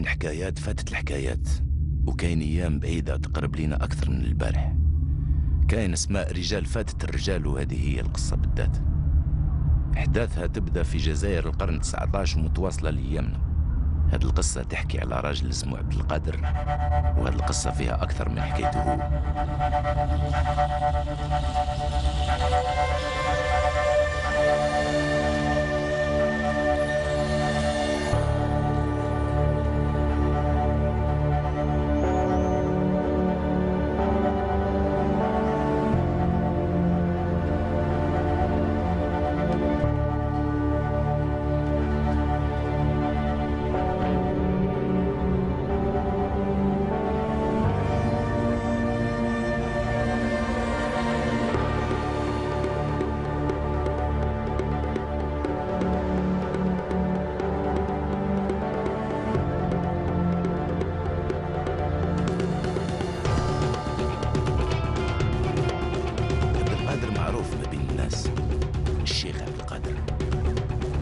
كاين حكايات فاتت الحكايات، وكاين ايام بعيده تقرب لينا اكثر من البارح. كاين اسماء رجال فاتت الرجال، وهذه هي القصه بالذات. احداثها تبدا في جزائر القرن 19 ومتواصله لايامنا. هذه القصه تحكي على راجل اسمه عبد القادر، وهذه القصه فيها اكثر من حكايته هو.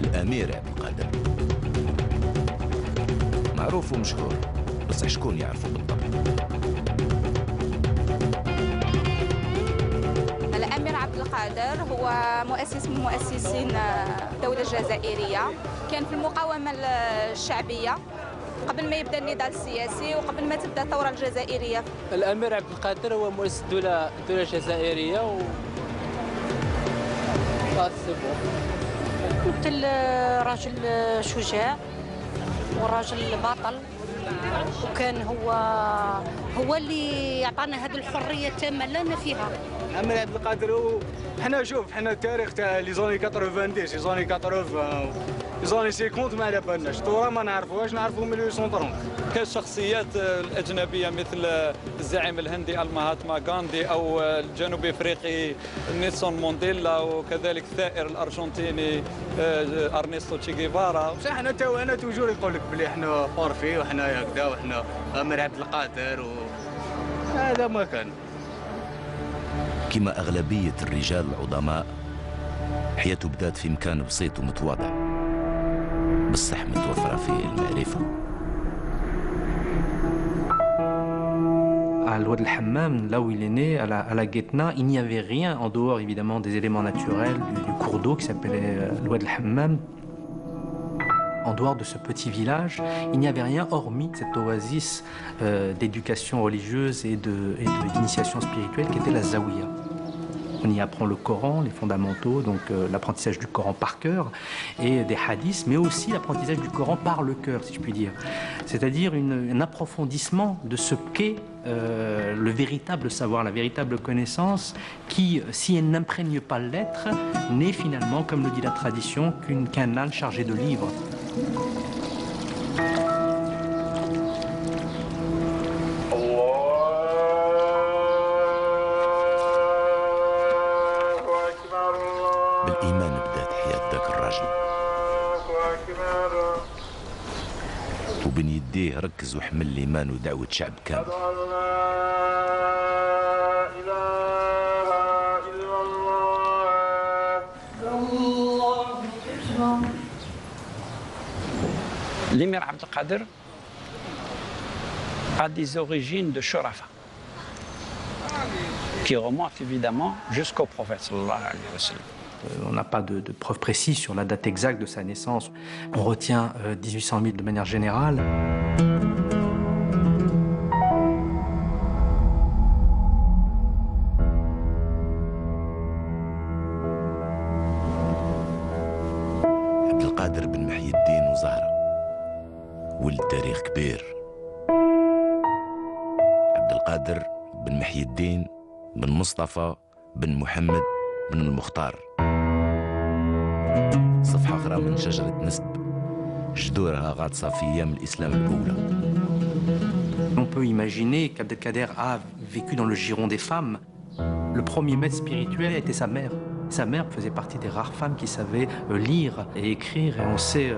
الأمير عبد القادر معروف ومشهور، بس شكون يعرفه بالضبط؟ الأمير عبد القادر هو مؤسس من مؤسسين الدولة الجزائرية، كان في المقاومة الشعبية قبل ما يبدا النضال السياسي وقبل ما تبدا الثورة الجزائرية. الأمير عبد القادر هو مؤسس الدولة الجزائرية مثل راجل شجاع وراجل بطل، وكان هو اللي عطانا هذه الحريه التامه لنا فيها. الأمير عبد القادر حنا التاريخ تاع لي زوني 90 لي زوني 80 لي زوني 50 ما على بالناش، الثوره ما نعرفوهاش، نعرفوا من 1830. كاين شخصيات الأجنبية مثل الزعيم الهندي المهاتما غاندي أو الجنوب أفريقي نيلسون مانديلا، وكذلك الثائر الأرجنتيني أرنستو تشي غيفارا. بصح أنا توجور يقول لك بلي حنا فورفي وحنا هكذا وحنا أمير عبد القادر هذا ما كان. كما أغلبية الرجال العظماء، حياته بدات في مكان بسيط ومتواضع، بصح متوفرة فيه المعرفة. À l'Oued El Hammam, là où il est né, à la Guetna, il n'y avait rien en dehors évidemment des éléments naturels du cours d'eau qui s'appelait l'Oued El Hammam. En dehors de ce petit village, il n'y avait rien hormis cette oasis d'éducation religieuse et d'initiation spirituelle qui était la Zawiya. On y apprend le Coran, les fondamentaux, donc l'apprentissage du Coran par cœur et des hadiths, mais aussi l'apprentissage du Coran par le cœur, si je puis dire. C'est-à-dire un approfondissement de ce qu'est le véritable savoir, la véritable connaissance, qui, si elle n'imprègne pas l'être, n'est finalement, comme le dit la tradition, qu'un âne chargé de livres. بالإيمان بدات حياة ذاك الراجل، وبين يديه ركز وحمل الإيمان ودعوة شعب كامل. L'émir Abd el-Qadir a des origines de Shurafa qui remontent évidemment jusqu'au prophète sallallahu alayhi wa sallam. On n'a pas de preuves précises sur la date exacte de sa naissance. On retient 1800 000 de manière générale. عبد القادر بن محي الدين وزهرة ولد تاريخ كبير. عبد القادر بن محي الدين بن مصطفى بن محمد بن المختار، صفحة أخرى من شجرة نسب جذورها غاطسة في أيام الإسلام الأولى. On peut imaginer qu'Abdelkader a vécu dans le giron des femmes. Le premier maître spirituel était sa mère. Sa mère faisait partie des rares femmes qui savaient lire et écrire, et on sait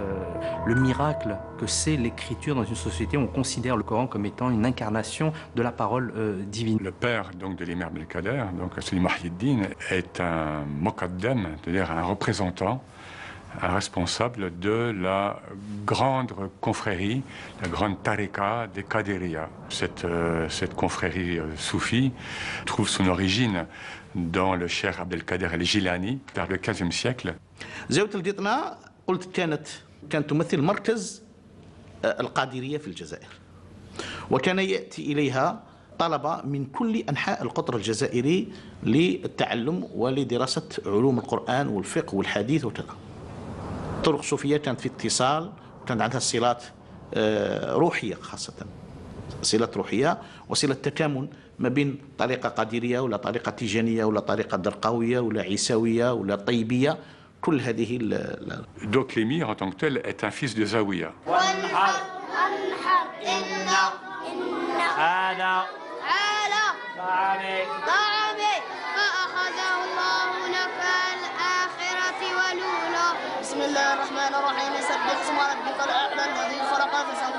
le miracle que c'est l'écriture dans une société où on considère le Coran comme étant une incarnation de la parole divine. Le père donc de l'émir Abdelkader, donc Sidi Mahieddine, est un muqaddam, c'est-à-dire un représentant un responsable de la grande confrérie, la grande tariqa des Qadiriyya. Cette confrérie soufie trouve son origine dans le cheikh Abdelkader el-Jilani vers le XVe siècle. زاوية القطنة قلت كانت تمثل مركز القادرية في الجزائر، وكان يأتي إليها طلبة من كل أنحاء القطر الجزائري للتعلم ولدراسة علوم القرآن والفقه والحديث وكذا. الطرق الصوفية كانت في اتصال، وكانت عندها صلات روحية، خاصة صلات روحية وصلة تكامل ما بين طريقة قادرية ولا طريقة تيجانية ولا طريقة درقاوية ولا عيساوية ولا طيبية. كل هذه Donc l'émir en tant que tel est un fils de Zawiya. هذا طعامي فأخذه الله نكال الآخرة والأولى. بسم الله الرحمن الرحيم. سبح اسم ربك الأعلى الذي خلق فسوى.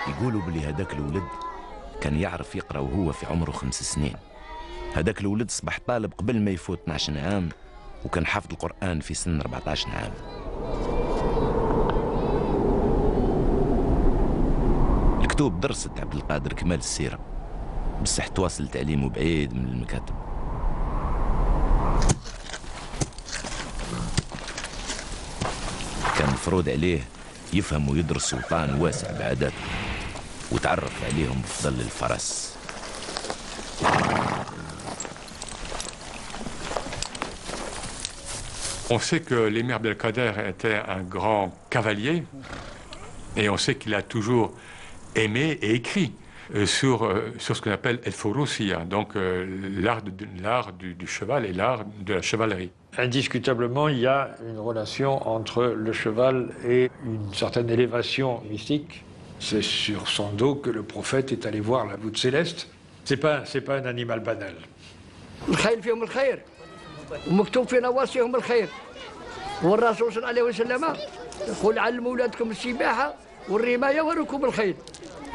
يقولوا بلي هذاك الولد كان يعرف يقرأ وهو في عمره 5 سنين. هذاك الولد صبح طالب قبل ما يفوت 12 عام، وكان حافظ القرآن في سن 14 عام. الكتب درست عبد القادر كمال السيرة، بصح تواصل تعليمه بعيد من المكاتب. كان مفروض عليه يفهم ويدرس وطان واسع بعاداته، وتعرف عليهم بفضل الفرس. On sait que l'émir Abdelkader était un grand cavalier, et on sait qu'il a toujours aimé et écrit sur ce qu'on appelle El Fouroussiya, donc l'art du cheval et l'art de la chevalerie. Indiscutablement, il y a une relation entre le cheval et une certaine élévation mystique. C'est sur son dos que le prophète est allé voir la voûte céleste. C'est pas un animal banal. الخيل فيهم الخير ومكتوب في نواصيهم الخير، والرسول صلى الله عليه وسلم يقول علموا أولادكم السباحة والرماية وركوب الخيل،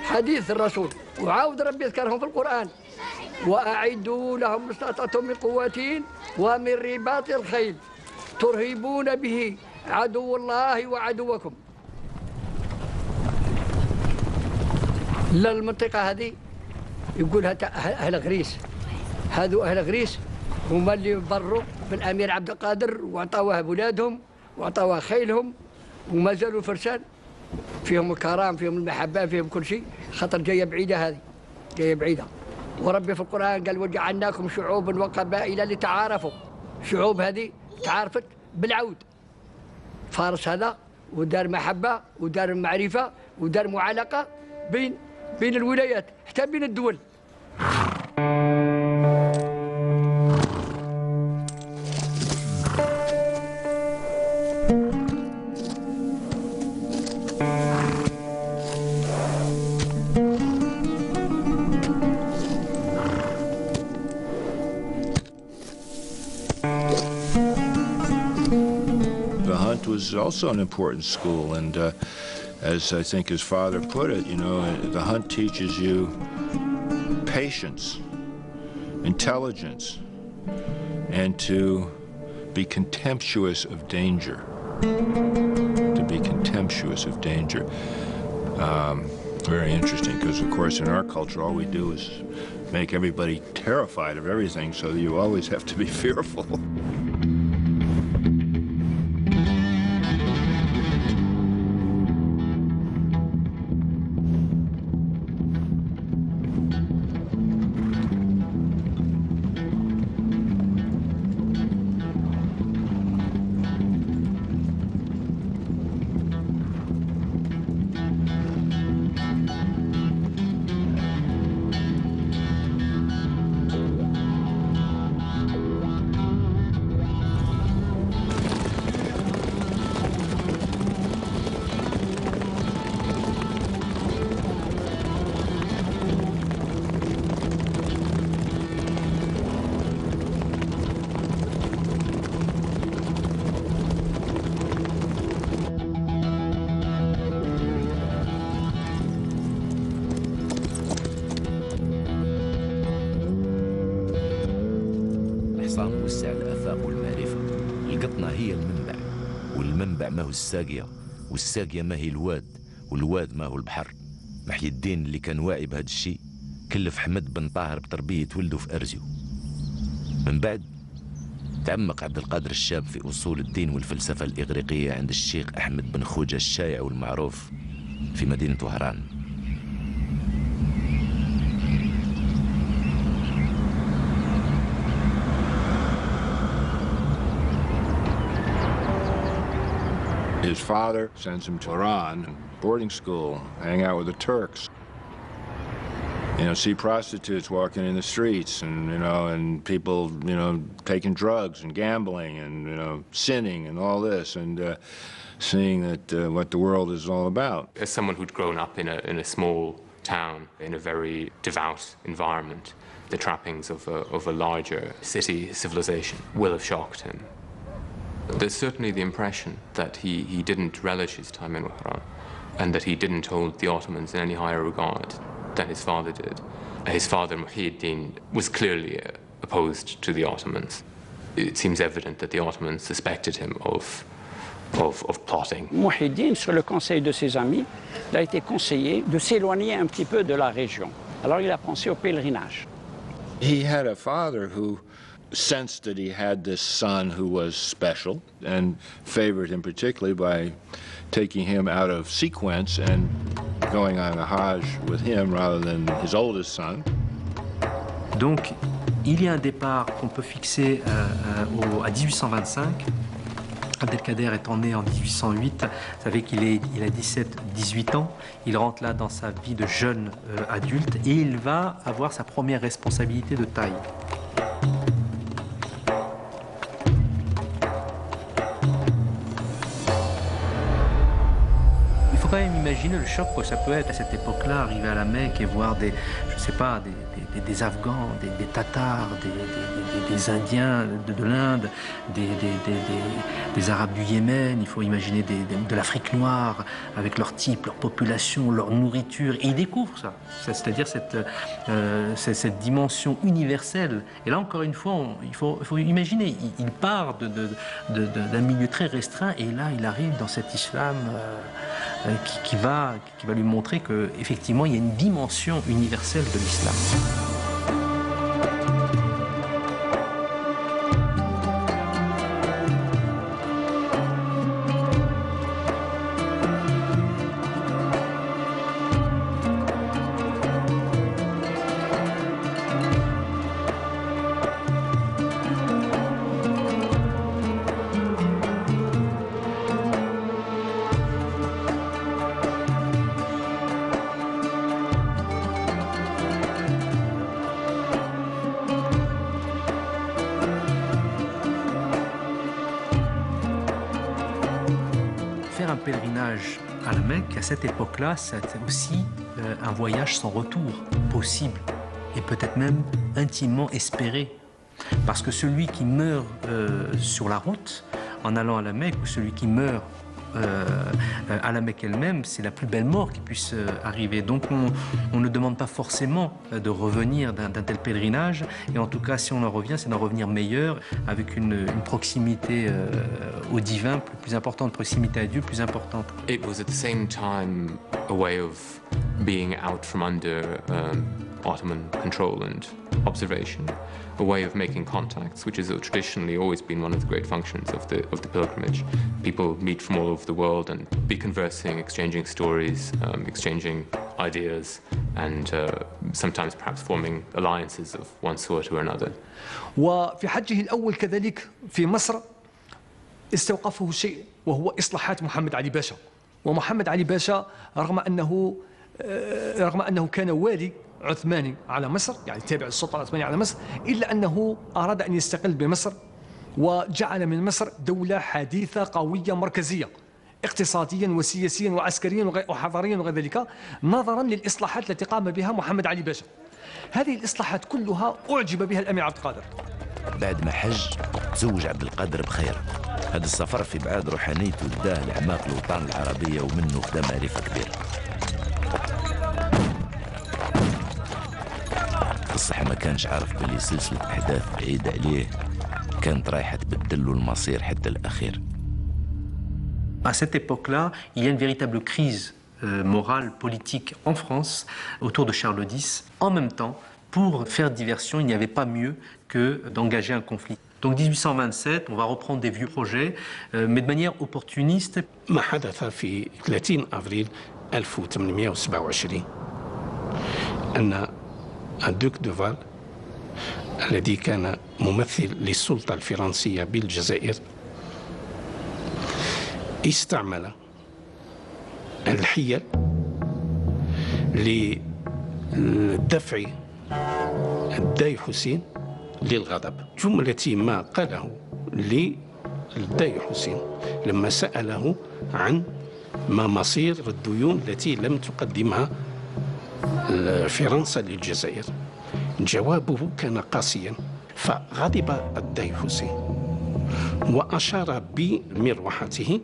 حديث الرسول. وعاود ربي يذكرهم في القرآن: وأعدوا لهم ما استطعتم من قوة ومن رباط الخيل ترهبون به عدو الله وعدوكم. للمنطقة هذه يقولها أهل غريس، هذو أهل غريس هما اللي بروا بالأمير عبد القادر وعطاوها بولادهم وعطاوها خيلهم، وما زالوا فرسان فيهم الكرام، فيهم المحبة، فيهم كل شيء، خاطر جاية بعيدة، هذه جاية بعيدة. وربي في القرآن قال: وجعلناكم شعوبا وقبائل لتعارفوا. شعوب هذه تعارفت بالعود، فارس هذا ودار محبة ودار معرفة ودار معالقة بين الولايات حتى بين الدول. Was also an important school, and as I think his father put it, you know, the hunt teaches you patience, intelligence, and to be contemptuous of danger. To be contemptuous of danger. Very interesting, because of course in our culture all we do is make everybody terrified of everything, so you always have to be fearful. الأقصى موسع الآفاق والمعرفة. القطنة هي المنبع، والمنبع ما هو الساقية، والساقية ما هي الواد، والواد ما هو البحر. محي الدين اللي كان واعي بهذا الشيء كلف حمد بن طاهر بتربية ولده في أرزيو. من بعد تعمق عبد القادر الشاب في أصول الدين والفلسفة الإغريقية عند الشيخ أحمد بن خوجة الشايع والمعروف في مدينة وهران. His father sends him to Iran, boarding school, hang out with the Turks. You know, see prostitutes walking in the streets and people, taking drugs and gambling and, sinning and all this and seeing that what the world is all about. As someone who'd grown up in a small town, in a very devout environment, the trappings of a larger city civilization will have shocked him. There's certainly the impression that he didn't relish his time in Wahran and that he didn't hold the Ottomans in any higher regard than his father did. His father, Muhyiddin, was clearly opposed to the Ottomans. It seems evident that the Ottomans suspected him of plotting. Muhyiddin, sur le conseil de ses amis, il a été conseillé de s'éloigner un petit peu de la région. Alors il a pensé au pèlerinage. He had a father who sensed that he had this son who was special and favored him particularly by taking him out of sequence and going on a Hajj with him rather than his oldest son. Donc, il y a un départ qu'on peut fixer à 1825. Abdelkader étant né en 1808, vous savez qu'il a 17-18 ans, il rentre là dans sa vie de jeune adulte et il va avoir sa première responsabilité de taille. Il faut quand même imaginer le choc que ça peut être à cette époque-là, arriver à la Mecque et voir des Afghans, des Tatars, des Indiens de l'Inde, des Arabes du Yémen. Il faut imaginer de l'Afrique noire avec leur type, leur population, leur nourriture. Et ils découvrent ça, c'est-à-dire cette dimension universelle. Et là, encore une fois, il faut imaginer, il part d'un milieu très restreint et là, il arrive dans cet islam qui va lui montrer qu'effectivement, il y a une dimension universelle de l'islam. Faire un pèlerinage à la Mecque, à cette époque-là, c'était aussi un voyage sans retour possible et peut-être même intimement espéré. Parce que celui qui meurt sur la route en allant à la Mecque ou celui qui meurt à la Mecque elle-même, c'est la plus belle mort qui puisse arriver. Donc on ne demande pas forcément de revenir d'un tel pèlerinage, et en tout cas si on en revient, c'est d'en revenir meilleur, avec une proximité au divin plus importante, proximité à Dieu plus importante. It was at the same time a way of being out from under Ottoman control and observation, a way of making contacts, which has traditionally always been one of the great functions of the pilgrimage. People meet from all over the world and be conversing, exchanging stories, exchanging ideas, and sometimes perhaps forming alliances of one sort or another. وفي حجه الأول كذلك في مصر استوقفه شيء وهو إصلاحات محمد علي باشا. ومحمد علي باشا رغم أنه كان والي عثماني على مصر، يعني تابع للسلطة العثمانية على مصر، إلا أنه أراد أن يستقل بمصر وجعل من مصر دولة حديثة قوية مركزية اقتصاديا وسياسيا وعسكريا وحضاريا وغير ذلك، نظرا للإصلاحات التي قام بها محمد علي باشا. هذه الإصلاحات كلها أعجب بها الأمير عبد القادر. بعد ما حج تزوج عبد القادر بخير. هذا السفر في بعاد روحانيته اداه لأعماق الأوطان العربية ومنه خدا معرفة كبيرة. بصح ما كانش عارف باللي سلسلة أحداث بعيدة عليه كانت رايحة تبدل له المصير حتى الأخير. À cette époque-là, il y a une véritable crise morale, politique en France autour de Charles X. En même temps, pour faire diversion, il n'y avait pas mieux que d'engager un conflit. Donc 1827, on va reprendre des vieux projets, mais de manière opportuniste. ما حدث في 30 أفريل 1827 أن الدوك دوفال الذي كان ممثل للسلطة الفرنسية بالجزائر استعمل الحيل لدفع الداي حسين للغضب. جملة ما قاله للداي حسين لما سأله عن ما مصير الديون التي لم تقدمها فرنسا للجزائر، جوابه كان قاسيا، فغضب الداي حسين وأشار بمروحته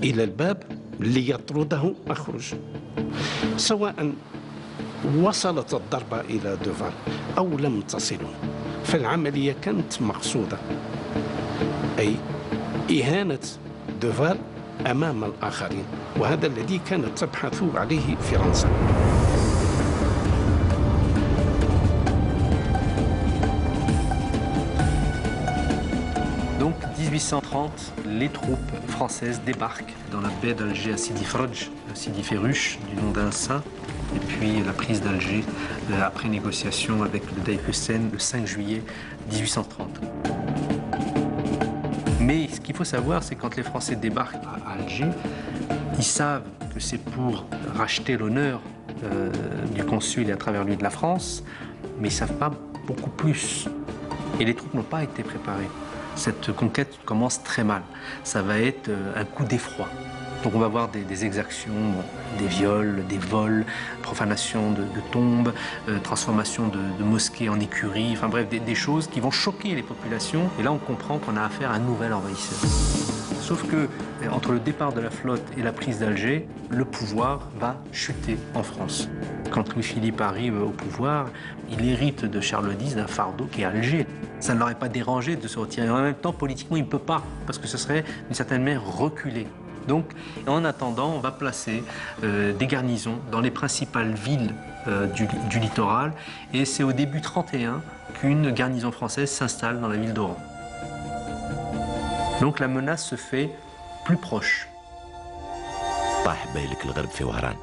إلى الباب ليطرده أخرج. سواء وصلت الضربة إلى دوفال أو لم تصله، فالعملية كانت مقصودة، أي إهانة دوفال أمام الآخرين، وهذا الذي كانت تبحث عليه فرنسا. Donc 1830, les troupes françaises débarquent dans la baie d'Alger à Sidi Ferruch, du nom d'un saint, et puis la prise d'Alger après négociation avec le Dey Hussein le 5 juillet 1830. Mais ce qu'il faut savoir, c'est que quand les Français débarquent à Alger, ils savent que c'est pour racheter l'honneur du consul et à travers lui de la France, mais ils ne savent pas beaucoup plus. Et les troupes n'ont pas été préparées. Cette conquête commence très mal. Ça va être un coup d'effroi. Donc on va voir des exactions, des viols, des vols, profanation de tombes, transformation de mosquées en écuries, enfin bref, des choses qui vont choquer les populations. Et là on comprend qu'on a affaire à un nouvel envahisseur. Sauf que entre le départ de la flotte et la prise d'Alger, le pouvoir va chuter en France. Quand Louis-Philippe arrive au pouvoir, il hérite de Charles X d'un fardeau qui est Alger. Ça ne l'aurait pas dérangé de se retirer. En même temps, politiquement, il ne peut pas, parce que ce serait d'une certaine manière reculé. Donc, en attendant, on va placer des garnisons dans les principales villes du littoral. Et c'est au début 31 qu'une garnison française s'installe dans la ville d'Oran. Donc la menace se fait plus proche. طاح بالك الغرب في وهران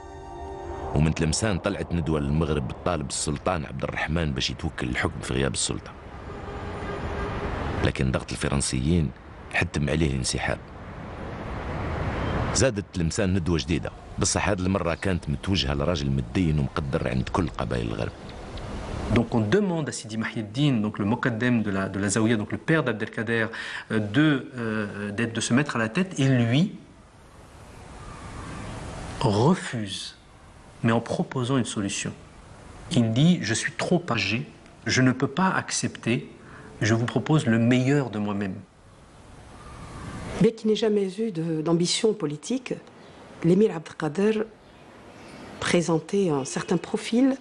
ومن تلمسان طلعت ندوة للمغرب بتطالب السلطان عبد الرحمن باش يتوكل الحكم في غياب السلطة، لكن ضغط الفرنسيين حتم عليه الانسحاب. زادت تلمسان ندوة جديدة، بصح هذه المرة كانت متوجهة لراجل متدين ومقدر عند كل قبائل الغرب. Donc on demande à Sidi Mahiedine, donc le Mokaddem de la Zaouïa, donc le père d'Abdelkader, de se mettre à la tête, et lui refuse, mais en proposant une solution. Il dit: je suis trop âgé, je ne peux pas accepter, je vous propose le meilleur de moi-même. Bien qu'il n'ait jamais eu d'ambition politique, l'émir Abdelkader présentait un certain profil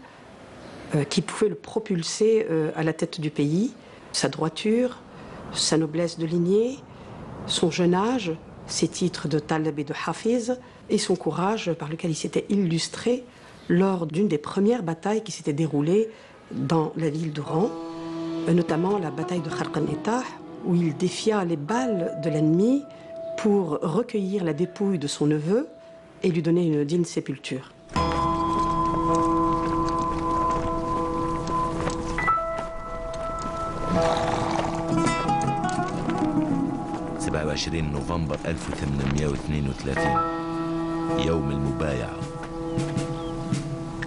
qui pouvait le propulser à la tête du pays. Sa droiture, sa noblesse de lignée, son jeune âge, ses titres de Taleb et de Hafiz, et son courage par lequel il s'était illustré lors d'une des premières batailles qui s'était déroulée dans la ville d'Oran, notamment la bataille de Kharqan-Etah, où il défia les balles de l'ennemi pour recueillir la dépouille de son neveu et lui donner une digne sépulture. 27 نوفمبر 1832 يوم المبايعة.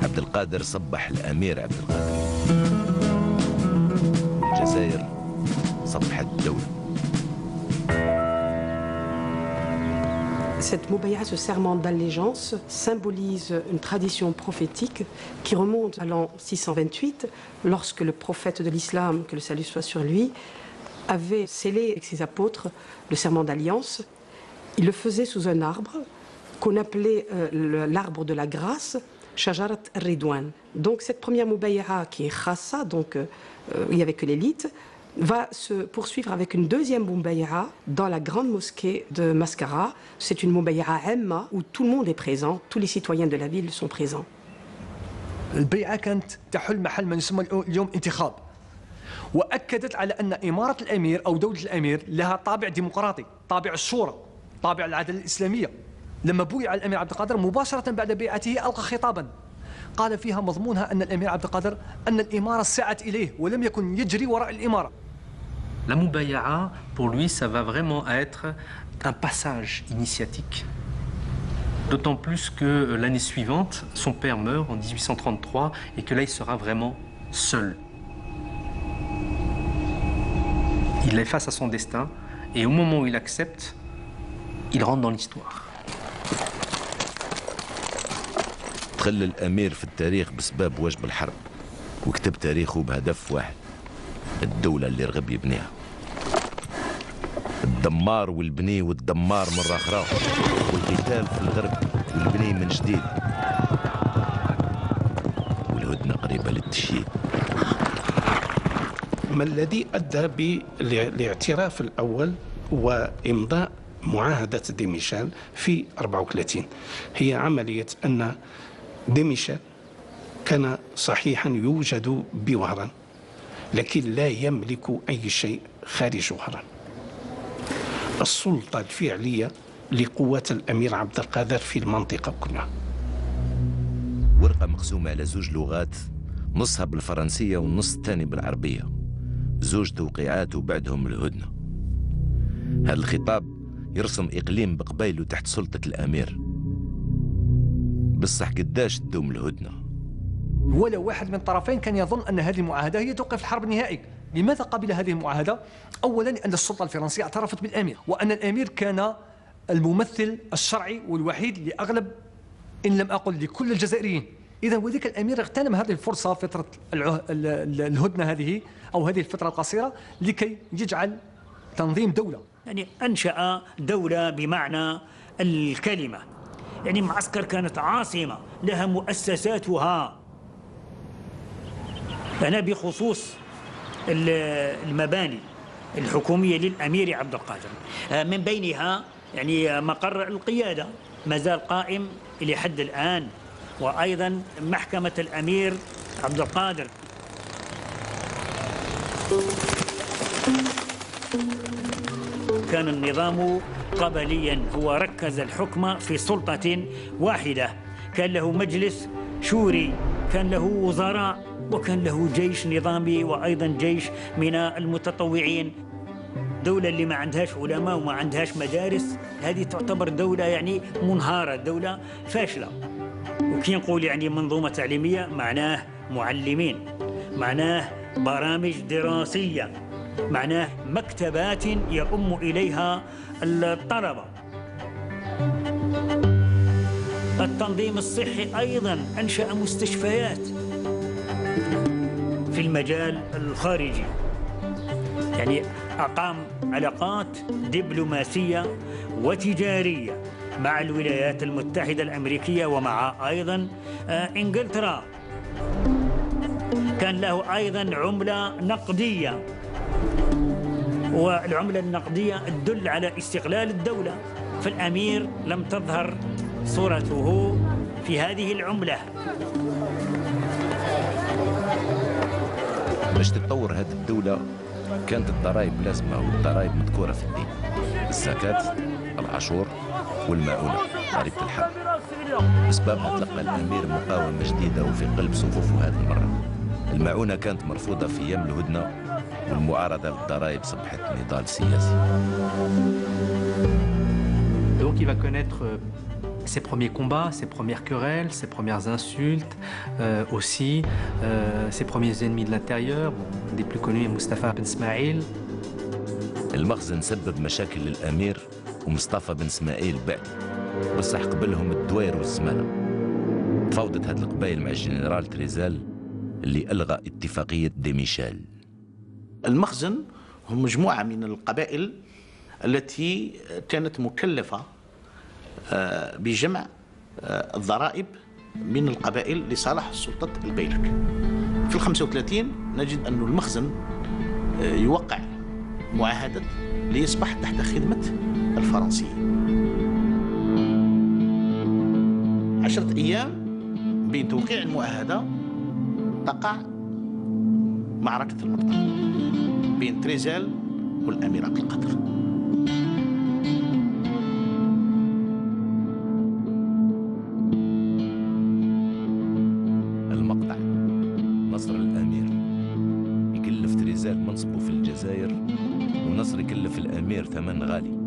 عبد القادر صبح الأمير عبد القادر، الجزائر صبحت الدولة. Cette moubaïa, ce serment d'allégeance, symbolise une tradition prophétique qui remonte à l'an 628, lorsque le prophète de l'islam, que le salut soit sur lui, avait scellé avec ses apôtres le serment d'alliance. Il le faisait sous un arbre qu'on appelait l'arbre de la grâce, Shajarat Ridwan. Donc cette première moubaïa qui est khassa, donc il n'y avait que l'élite, va se poursuivre avec une deuxième Moubaïa dans la grande mosquée de Mascara. C'est une Moubaïa Amma où tout le monde est présent, tous les citoyens de la ville sont présents. البيعة كانت تحل محل ما يسمى اليوم انتخاب، وأكدت على أن إمارة الأمير أو دولة الأمير لها طابع ديمقراطي، طابع الشورى، طابع العدالة الإسلامية. لما بويع الأمير عبد القادر مباشرة بعد بيعته ألقى خطابا قال فيها مضمونها أن الأمير عبد القادر أن الإمارة سعت إليه ولم يكن يجري وراء الإمارة. La Moubaïa, pour lui, ça va vraiment être un passage initiatique. D'autant plus que l'année suivante, son père meurt en 1833 et que là, il sera vraiment seul. Il est face à son destin et au moment où il accepte, il rentre dans l'histoire. دخل الأمير في التاريخ بسبب واجب الحرب وكتب تاريخه بهدف واحد: الدولة اللي رغب يبنيها. الدمار والبني والدمار مرة أخرى، والقتال في الغرب والبني من جديد، والهدنة قريبة للتشييد. ما الذي أدى بالاعتراف الأول وإمضاء معاهدة ديميشال في 34 هي عملية أن ديميشال كان صحيحا يوجد بوهران لكن لا يملك أي شيء خارج وهران. السلطة الفعلية لقوات الأمير عبد القادر في المنطقة كلها. ورقة مقسومة على زوج لغات، نصها بالفرنسية والنص الثاني بالعربية، زوج توقيعات وبعدهم الهدنة. هذا الخطاب يرسم إقليم بقبايله تحت سلطة الأمير. بصح قداش تدوم الهدنة؟ ولا واحد من الطرفين كان يظن أن هذه المعاهدة هي توقف الحرب النهائي. لماذا قبل هذه المعاهدة؟ أولا لأن السلطة الفرنسية اعترفت بالأمير، وأن الأمير كان الممثل الشرعي والوحيد لأغلب إن لم أقل لكل الجزائريين. إذا وذلك الأمير اغتنم هذه الفرصة فترة الهدنة هذه أو هذه الفترة القصيرة لكي يجعل تنظيم دولة. يعني أنشأ دولة بمعنى الكلمة، يعني معسكر كانت عاصمة لها مؤسساتها. أنا بخصوص المباني الحكومية للأمير عبد القادر من بينها يعني مقر القيادة ما زال قائم إلى حد الآن، وأيضا محكمة الأمير عبد القادر. كان النظام قبليا، هو ركز الحكم في سلطة واحدة، كان له مجلس شوري، كان له وزراء، وكان له جيش نظامي وأيضا جيش من المتطوعين. دولة اللي ما عندهاش علماء وما عندهاش مدارس هذه تعتبر دولة يعني منهارة، دولة فاشلة. وكي نقول يعني منظومة تعليمية معناه معلمين، معناه برامج دراسية، معناه مكتبات يؤم إليها الطلبة. التنظيم الصحي أيضا أنشأ مستشفيات في المجال الخارجي، يعني أقام علاقات دبلوماسية وتجارية مع الولايات المتحدة الأمريكية ومع أيضا إنجلترا. كان له أيضا عملة نقدية، والعملة النقدية تدل على استقلال الدولة، فالأمير لم تظهر صورته في هذه العملة. باش تتطور هذه الدولة كانت الضرائب لازمة، والضرائب مذكورة في الدين: الزكاة، العاشور، والمعونة، ضريبة الحرب. بسببها تلقى الأمير مقاومة جديدة وفي قلب صفوفه هذه المرة. المعونة كانت مرفوضة في أيام الهدنة، والمعارضة للضرائب صبحت نضال سياسي. Donc il va connaître ses premiers combats, ses premières querelles, ses premières insultes, aussi ses premiers ennemis de l'intérieur. Un des plus connus est Mustafa Ben Ismail. المخزن سبب مشاكل للأمير ومصطفى بن اسماعيل بعد، بصح قبلهم الدوير والزمالة. تفاوضت هذه القبائل مع الجنرال تريزال اللي ألغى اتفاقية ديميشال. المخزن هم مجموعة من القبائل التي كانت مكلفة بجمع الضرائب من القبائل لصالح سلطة البيلك. في 35 نجد أن المخزن يوقع معاهدة ليصبح تحت خدمة الفرنسيين. 10 أيام بين توقيع المعاهدة تقع معركة المطلق بين تريزال والأمير عبد القادر. المقطع: نصر الأمير يكلف تريزال منصبه في الجزائر، ونصر يكلف الأمير ثمن غالي.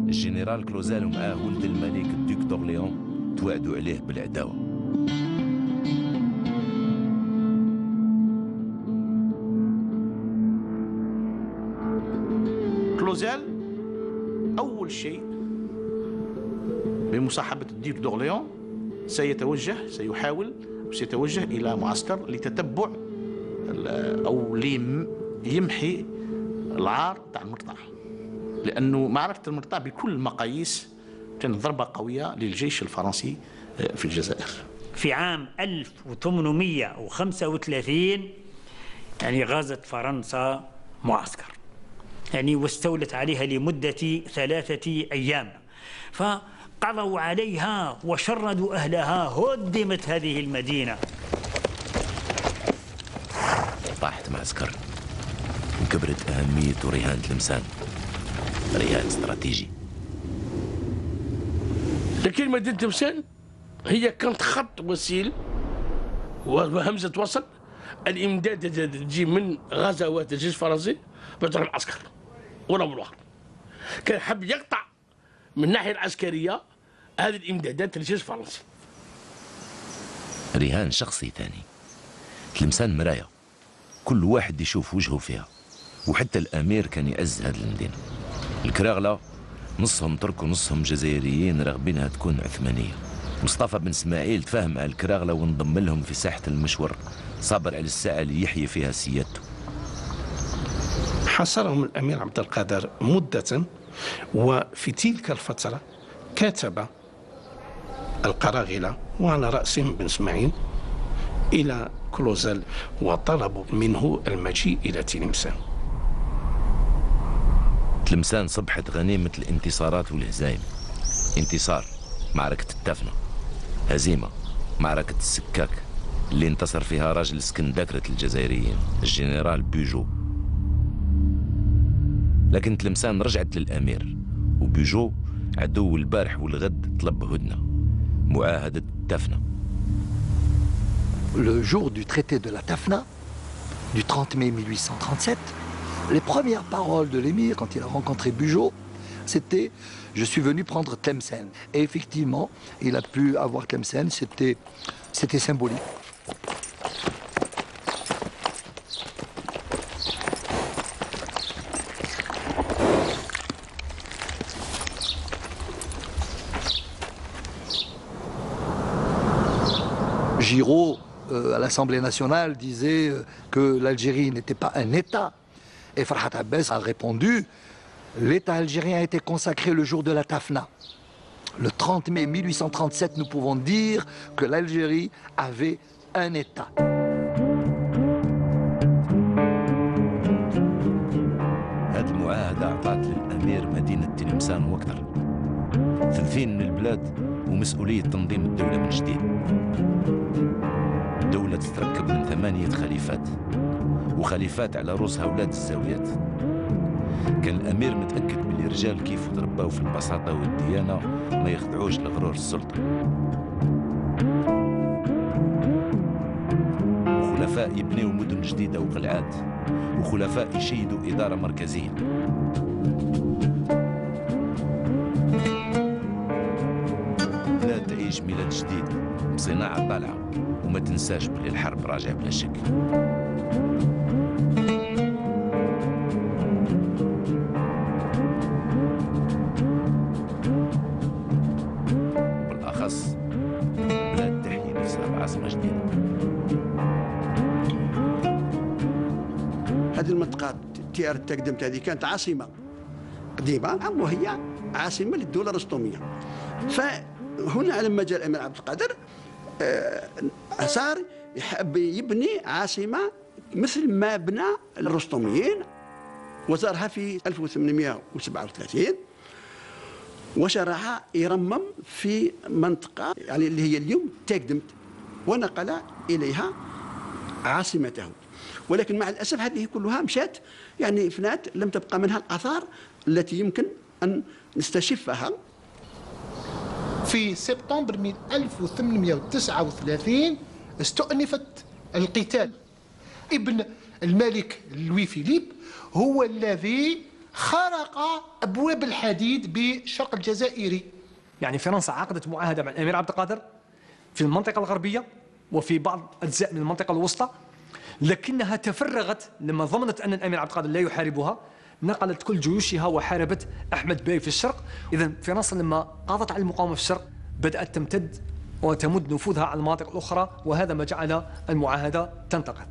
الجنرال كلوزال ومعاه ولد الملك الدوك دورليون توعدوا عليه بالعداوة. كلوزال أول شيء بمصاحبة الدوك دورليون سيحاول وسيتوجه إلى معسكر لتتبع أو ليمحي العار تاع المرتع، لأنه معركة المرتع بكل المقاييس كانت ضربة قوية للجيش الفرنسي في الجزائر. في عام 1835 يعني غزت فرنسا معسكر يعني واستولت عليها لمدة 3 أيام، فقضوا عليها وشردوا أهلها، هدمت هذه المدينة. طاحت معسكر وكبرت أهمية رهان تلمسان، رهان استراتيجي. لكن مدينة تلمسان هي كانت خط وسيل وهمزة وصل الإمداد تجي من غزوات الجيش الفرنسي باش تروح العسكر ولا بالوقت. كان حب يقطع من الناحية العسكرية هذه الإمدادات للجيش الفرنسي. رهان شخصي ثاني. تلمسان مراية، كل واحد يشوف وجهه فيها، وحتى الأمير كان يعز هذه المدينة. الكراغلة نصهم ترك ونصهم جزائريين راغبينها تكون عثمانية. مصطفى بن اسماعيل تفاهم مع الكراغلة وانضم لهم في ساحة المشور، صابر على الساعة اللي يحيي فيها سيادته. حاصرهم الأمير عبد القادر مدة، وفي تلك الفترة كتب القراغلة وعلى رأسهم بن اسماعيل إلى كلوزال وطلبوا منه المجيء إلى تلمسان. تلمسان صبحت غنيمة الانتصارات والهزايم. انتصار معركة التافنة، هزيمة معركة السكاك اللي انتصر فيها راجل سكندكرة الجزائريين الجنرال بيجو. لكن تلمسان رجعت للأمير، وبيجو عدو البارح والغد طلب هدنة، معاهدة التافنة. Le jour du traité de la Tafna, du 30 mai 1837, les premières paroles de l'émir quand il a rencontré Bugeaud, c'était « Je suis venu prendre Tlemcen ». Et effectivement, il a pu avoir Tlemcen, c'était symbolique. Giraud, à l'Assemblée nationale, disait que l'Algérie n'était pas un État. Et Farhat Abbas a répondu « L'État algérien a été consacré le jour de la Tafna. Le 30 mai 1837, nous pouvons dire que l'Algérie avait un État. » هذه المعاهدة أعطت للأمير مدينة تلمسان وأكثر، 30 من البلاد ومسؤولية تنظيم الدولة من جديد. دولة تتركب من 8 خليفات، وخليفات على رؤوسها أولاد الزاويات. كان الأمير متأكد بلي الرجال كيف تربوا في البساطة والديانة ما يخضعوش لغرور السلطة. وخلفاء يبنيوا مدن جديدة وقلعات، وخلفاء يشيدوا إدارة مركزية. بلاد تعيش ميلاد جديد بصناعة طالعة، وما تنساش بلي الحرب راجعة بلا شك. بالأخص بلاد تحيي نفسها بعاصمة جديدة. هذه المنطقة تيار التقدمت هذه كانت عاصمة قديمة وهي عاصمة للدولة الرستمية. فهنا لما جاء الأمير عبد القادر صار يحب يبني عاصمة مثل ما بنى الرستميين وزارها في 1837 وشرعها يرمم في منطقة يعني اللي هي اليوم تاكدمت ونقل إليها عاصمته. ولكن مع الأسف هذه كلها مشات يعني فنات، لم تبقى منها الآثار التي يمكن أن نستشفها. في سبتمبر من 1839 استؤنفت القتال. ابن الملك لوي فيليب هو الذي خرق أبواب الحديد بالشرق الجزائري. يعني فرنسا عقدت معاهدة مع الأمير عبد القادر في المنطقة الغربية وفي بعض أجزاء من المنطقة الوسطى، لكنها تفرغت لما ضمنت أن الأمير عبد القادر لا يحاربها، نقلت كل جيوشها وحاربت أحمد باي في الشرق. إذا فرنسا لما قضت على المقاومة في الشرق بدأت تمتد وتمد نفوذها على المناطق الأخرى، وهذا ما جعل المعاهدة تنتقد.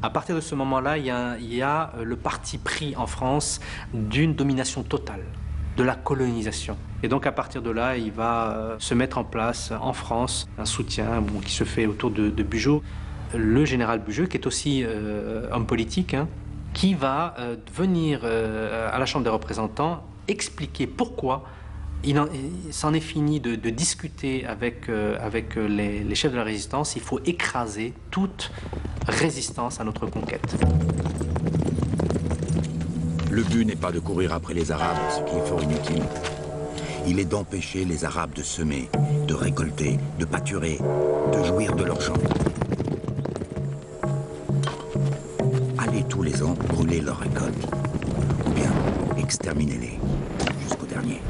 À partir de ce moment-là, il y a le parti pris en France d'une domination totale, de la colonisation. Et donc à partir de là, il va se mettre en place en France un soutien qui se fait autour de Bugeaud, le général Bugeaud, qui est aussi homme politique, qui va venir à la Chambre des représentants expliquer pourquoi il s'en est fini de discuter avec les chefs de la résistance. Il faut écraser toute résistance à notre conquête. Le but n'est pas de courir après les Arabes, ce qui est fort inutile. Il est d'empêcher les Arabes de semer, de récolter, de pâturer, de jouir de leurs champs. Allez tous les ans brûler leurs récoltes, ou bien exterminez-les jusqu'au dernier.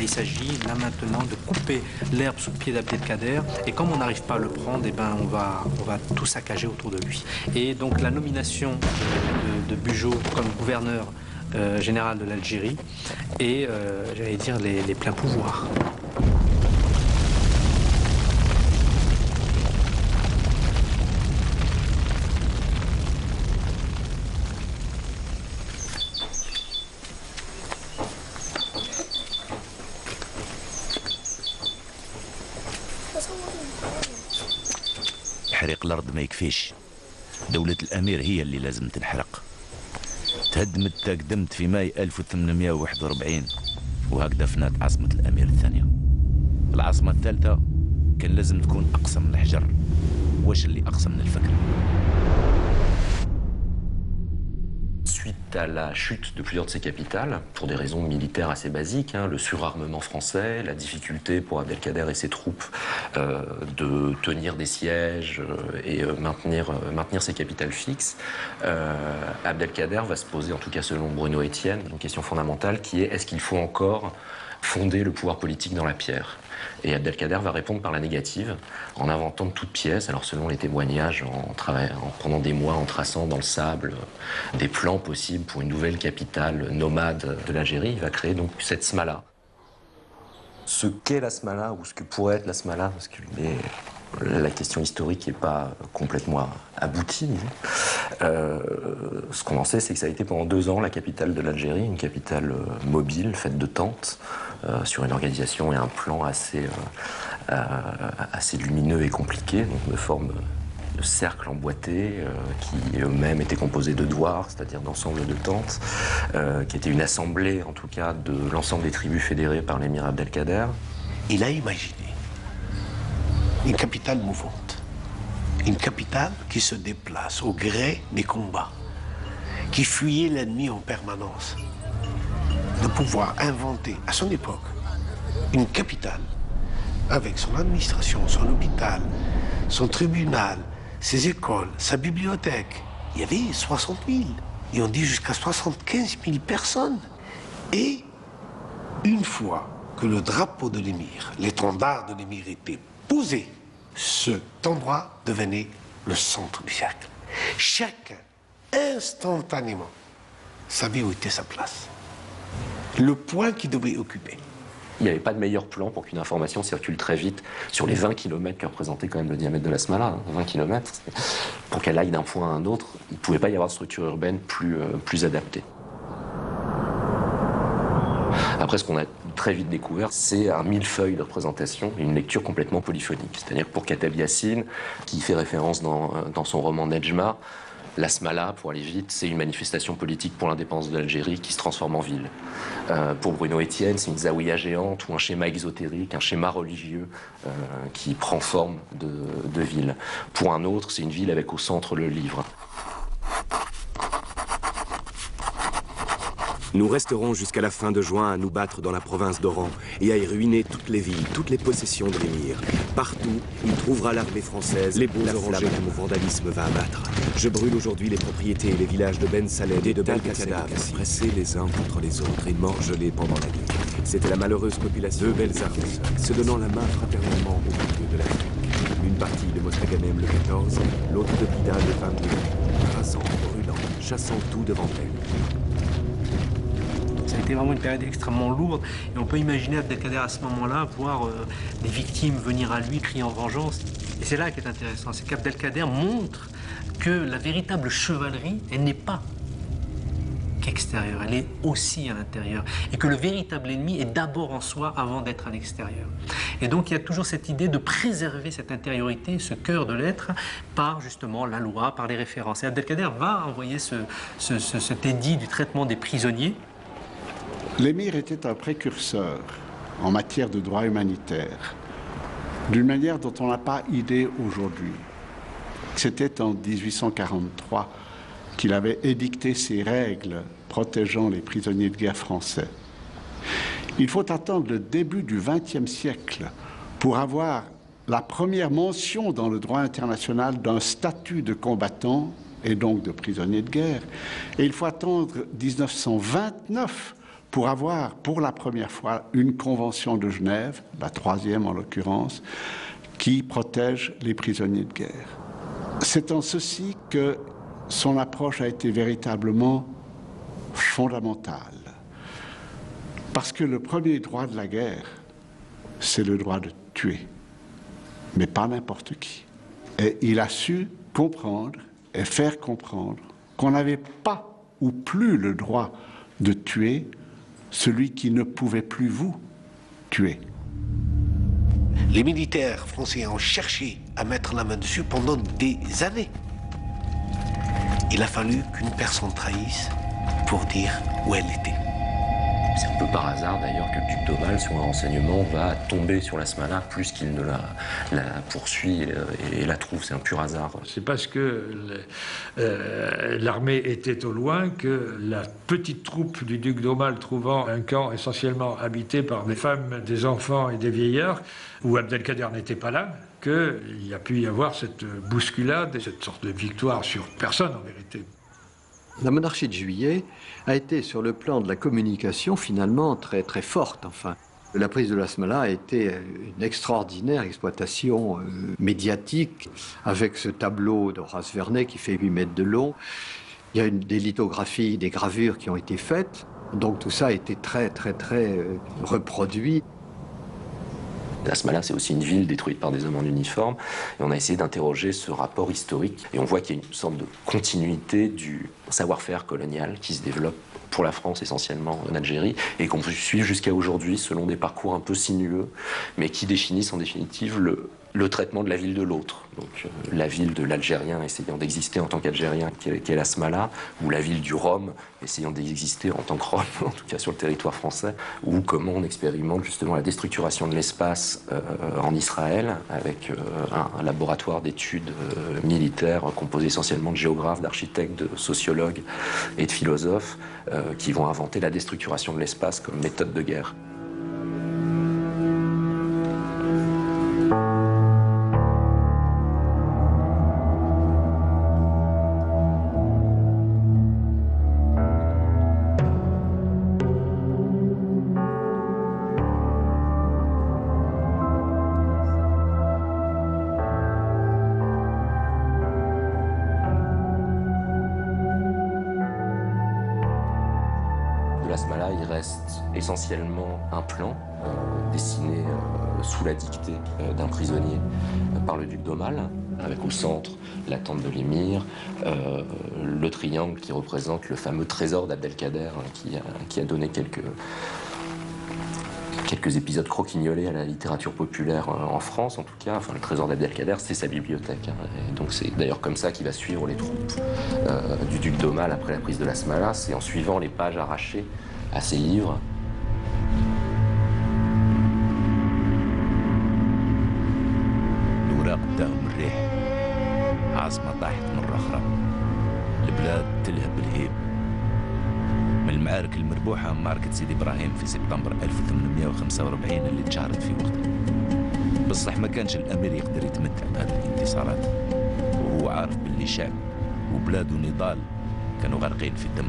Il s'agit là maintenant de couper l'herbe sous le pied d'Abdelkader, et comme on n'arrive pas à le prendre, eh ben on va tout saccager autour de lui. Et donc la nomination de Bugeaud comme gouverneur général de l'Algérie et j'allais dire les pleins pouvoirs. تحريق الأرض ما يكفيش، دولة الأمير هي اللي لازم تنحرق. تهدمت تقدمت في ماي 1841 وهكذا فنات عاصمة الأمير الثانية. العاصمة الثالثة كان لازم تكون أقصى من الحجر، واش اللي أقصى من الفكر. Suite à la chute de plusieurs de ses capitales, pour des raisons militaires assez basiques, le surarmement français, la difficulté pour Abdelkader et ses troupes de tenir des sièges et maintenir ses capitales fixes, Abdelkader va se poser, en tout cas selon Bruno Etienne, une question fondamentale qui est qu'il faut encore fonder le pouvoir politique dans la pierre? Et Abdelkader va répondre par la négative, en inventant de toutes pièces, alors selon les témoignages, en prenant des mois, en traçant dans le sable des plans possibles pour une nouvelle capitale nomade de l'Algérie. Il va créer donc cette Smala. Ce qu'est la Smala, ou ce que pourrait être la Smala, parce que la question historique n'est pas complètement aboutie. Ce qu'on en sait, c'est que ça a été pendant 2 ans la capitale de l'Algérie, une capitale mobile, faite de tentes, sur une organisation et un plan assez lumineux et compliqué, donc de forme de cercles emboîtés, qui eux-mêmes étaient composés de douars, c'est-à-dire d'ensemble de tentes, qui était une assemblée, en tout cas, de l'ensemble des tribus fédérées par l'émir Abdelkader. Il a imaginé une capitale mouvante, une capitale qui se déplace au gré des combats, qui fuyait l'ennemi en permanence, de pouvoir inventer à son époque une capitale avec son administration, son hôpital, son tribunal, ses écoles, sa bibliothèque. Il y avait 60 000, et on dit jusqu'à 75 000 personnes. Et une fois que le drapeau de l'émir, l'étendard de l'émir était posé, cet endroit devenait le centre du cercle. Chacun, instantanément, savait où était sa place, le point qu'il devait occuper. Il n'y avait pas de meilleur plan pour qu'une information circule très vite sur les 20 km que représentait quand même le diamètre de la Smala. 20 km, pour qu'elle aille d'un point à un autre, il ne pouvait pas y avoir de structure urbaine plus adaptée. Après, ce qu'on a très vite découvert, c'est un millefeuille de représentation et une lecture complètement polyphonique. C'est-à-dire que pour Kateb Yassine, qui fait référence dans son roman Nedjma, la Smala, pour aller vite, c'est une manifestation politique pour l'indépendance de l'Algérie qui se transforme en ville. Pour Bruno Etienne, c'est une zaouïa géante ou un schéma exotérique, un schéma religieux qui prend forme de ville. Pour un autre, c'est une ville avec au centre le livre. Nous resterons jusqu'à la fin de juin à nous battre dans la province d'Oran et à y ruiner toutes les villes, toutes les possessions de l'émir. Partout, il trouvera l'armée française, les beaux orangers que mon vandalisme va abattre. Je brûle aujourd'hui les propriétés et les villages de Ben Salem et de Bel Kadab, pressés les uns contre les autres et morgelés pendant la nuit. C'était la malheureuse population de belles armées, se donnant la main fraternellement au milieu de l'Afrique. Une partie de Mostaganem le 14, l'autre de Bida le 22, rasant, brûlant, chassant tout devant elle. Ça a été vraiment une période extrêmement lourde et on peut imaginer Abdelkader à ce moment-là voir des victimes venir à lui crier en vengeance. Et c'est là qui est intéressant, c'est qu'Abdelkader montre que la véritable chevalerie, elle n'est pas qu'extérieure, elle est aussi à l'intérieur. Et que le véritable ennemi est d'abord en soi avant d'être à l'extérieur. Et donc il y a toujours cette idée de préserver cette intériorité, ce cœur de l'être, par justement la loi, par les références. Et Abdelkader va envoyer cet édit du traitement des prisonniers. L'émir était un précurseur en matière de droit humanitaire, d'une manière dont on n'a pas idée aujourd'hui. C'était en 1843 qu'il avait édicté ces règles protégeant les prisonniers de guerre français. Il faut attendre le début du XXe siècle pour avoir la première mention dans le droit international d'un statut de combattant et donc de prisonnier de guerre. Et il faut attendre 1929 pour avoir, pour la première fois, une convention de Genève, la troisième en l'occurrence, qui protège les prisonniers de guerre. C'est en ceci que son approche a été véritablement fondamentale. Parce que le premier droit de la guerre, c'est le droit de tuer, mais pas n'importe qui. Et il a su comprendre et faire comprendre qu'on n'avait pas ou plus le droit de tuer celui qui ne pouvait plus vous tuer. Les militaires français ont cherché à mettre la main dessus pendant des années. Il a fallu qu'une personne trahisse pour dire où elle était. C'est un peu par hasard d'ailleurs que le duc d'Aumale, sur un renseignement, va tomber sur la Smala plus qu'il ne la poursuit et la trouve. C'est un pur hasard. C'est parce que l'armée était au loin que la petite troupe du duc d'Aumale, trouvant un camp essentiellement habité par des femmes, des enfants et des vieillards, où Abdelkader n'était pas là, qu'il y a pu y avoir cette bousculade et cette sorte de victoire sur personne en vérité. La monarchie de Juillet a été, sur le plan de la communication, finalement très, très forte. Enfin, la prise de la Smala a été une extraordinaire exploitation médiatique, avec ce tableau d'Horace Vernet qui fait 8 mètres de long. Il y a des lithographies, des gravures qui ont été faites. Donc tout ça a été très, très, très reproduit. La Smala, c'est aussi une ville détruite par des hommes en uniforme. Et on a essayé d'interroger ce rapport historique. Et on voit qu'il y a une sorte de continuité du savoir-faire colonial qui se développe pour la France, essentiellement en Algérie, et qu'on peut suivre jusqu'à aujourd'hui selon des parcours un peu sinueux, mais qui définissent en définitive le traitement de la ville de l'autre. Donc la ville de l'Algérien essayant d'exister en tant qu'Algérien, qui est la Smala, ou la ville du Rome essayant d'exister en tant que Rome, en tout cas sur le territoire français, ou comment on expérimente justement la déstructuration de l'espace en Israël, avec un laboratoire d'études militaires composé essentiellement de géographes, d'architectes, de sociologues et de philosophes, qui vont inventer la déstructuration de l'espace comme méthode de guerre. Essentiellement un plan dessiné sous la dictée d'un prisonnier par le duc d'Aumale, avec au centre la tente de l'émir, le triangle qui représente le fameux trésor d'Abdelkader qui a donné quelques épisodes croquignolés à la littérature populaire en France, en tout cas. Enfin, le trésor d'Abdelkader, c'est sa bibliothèque. Hein. Et donc c'est d'ailleurs comme ça qu'il va suivre les troupes du duc d'Aumale après la prise de la Smala. C'est en suivant les pages arrachées à ses livres. الوراق داهم الريح، عاصمة طاحت مرة أخرى، البلاد تلهب بالهيب. من المعارك المربوحة معركة سيدي إبراهيم في سبتمبر 1845 اللي تشهرت في وقتها. بصح ما كانش الأمير يقدر يتمتع بهذه الانتصارات، وهو عارف باللي شعب وبلاد ونضال كانوا غارقين في الدم.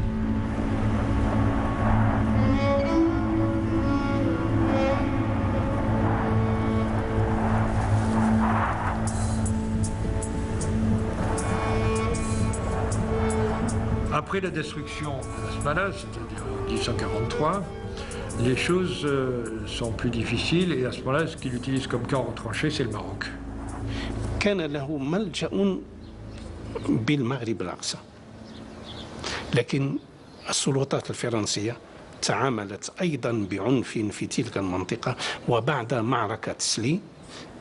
Après la destruction de la Smala, c'est-à-dire en 1843, les choses sont plus difficiles et à ce moment-là, ce qu'il utilise comme camp retranché, c'est le Maroc. كان له ملجأ بالمغرب الأقصى، لكن السلطات الفرنسية تعاملت أيضا بعنف في تلك المنطقة، وبعد معركة سلي